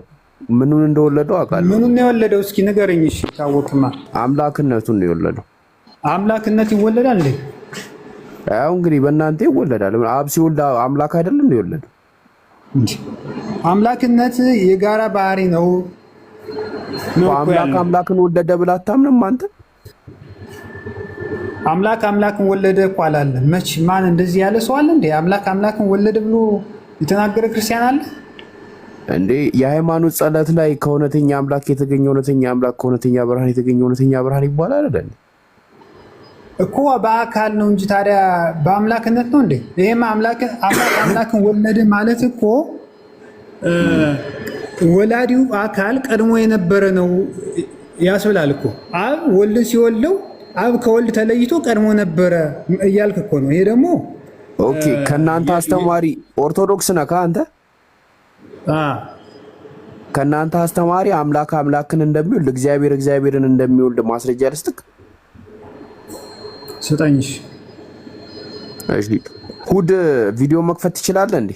አውቃለሁ። ምኑን ነው የወለደው? እስኪ ንገረኝ። እሺ ታወቅማ። አምላክነቱን ነው የወለደው። አምላክነት ይወለዳል እንዴ? ያው እንግዲህ በእናንተ ይወለዳል። አብ ሲወልድ አምላክ አይደለም ነው የወለደው? አምላክነት የጋራ ባህሪ ነው። አምላክን ወለደ ብለህ አታምንም አንተ? አምላክን ወለደ እኮ አላለም። መች ማን እንደዚህ ያለ ሰው አለ እንዴ? አምላክን ወለደ ብሎ የተናገረ ክርስቲያን አለ እንዴ? የሃይማኖት ጸሎት ላይ ከእውነተኛ አምላክ የተገኘ እውነተኛ አምላክ፣ ከእውነተኛ ብርሃን የተገኘ እውነተኛ ብርሃን ይባላል አይደል እኮ? በአካል ነው እንጂ ታዲያ በአምላክነት ነው እንዴ? ይሄማ አምላክን ወለደ ማለት እኮ ወላዲው አካል ቀድሞ የነበረ ነው ያስብላል እኮ። አብ ወልድን ሲወልደው አብ ከወልድ ተለይቶ ቀድሞ ነበረ እያልክ እኮ ነው። ይሄ ደግሞ ኦኬ። ከእናንተ አስተማሪ ኦርቶዶክስ ነህ አንተ? ከእናንተ አስተማሪ አምላክን እንደሚወልድ እግዚአብሔርን እንደሚወልድ ማስረጃ ልስጥክ? ስጠኝ። እሺ፣ እሑድ ቪዲዮ መክፈት ትችላለህ እንዴ?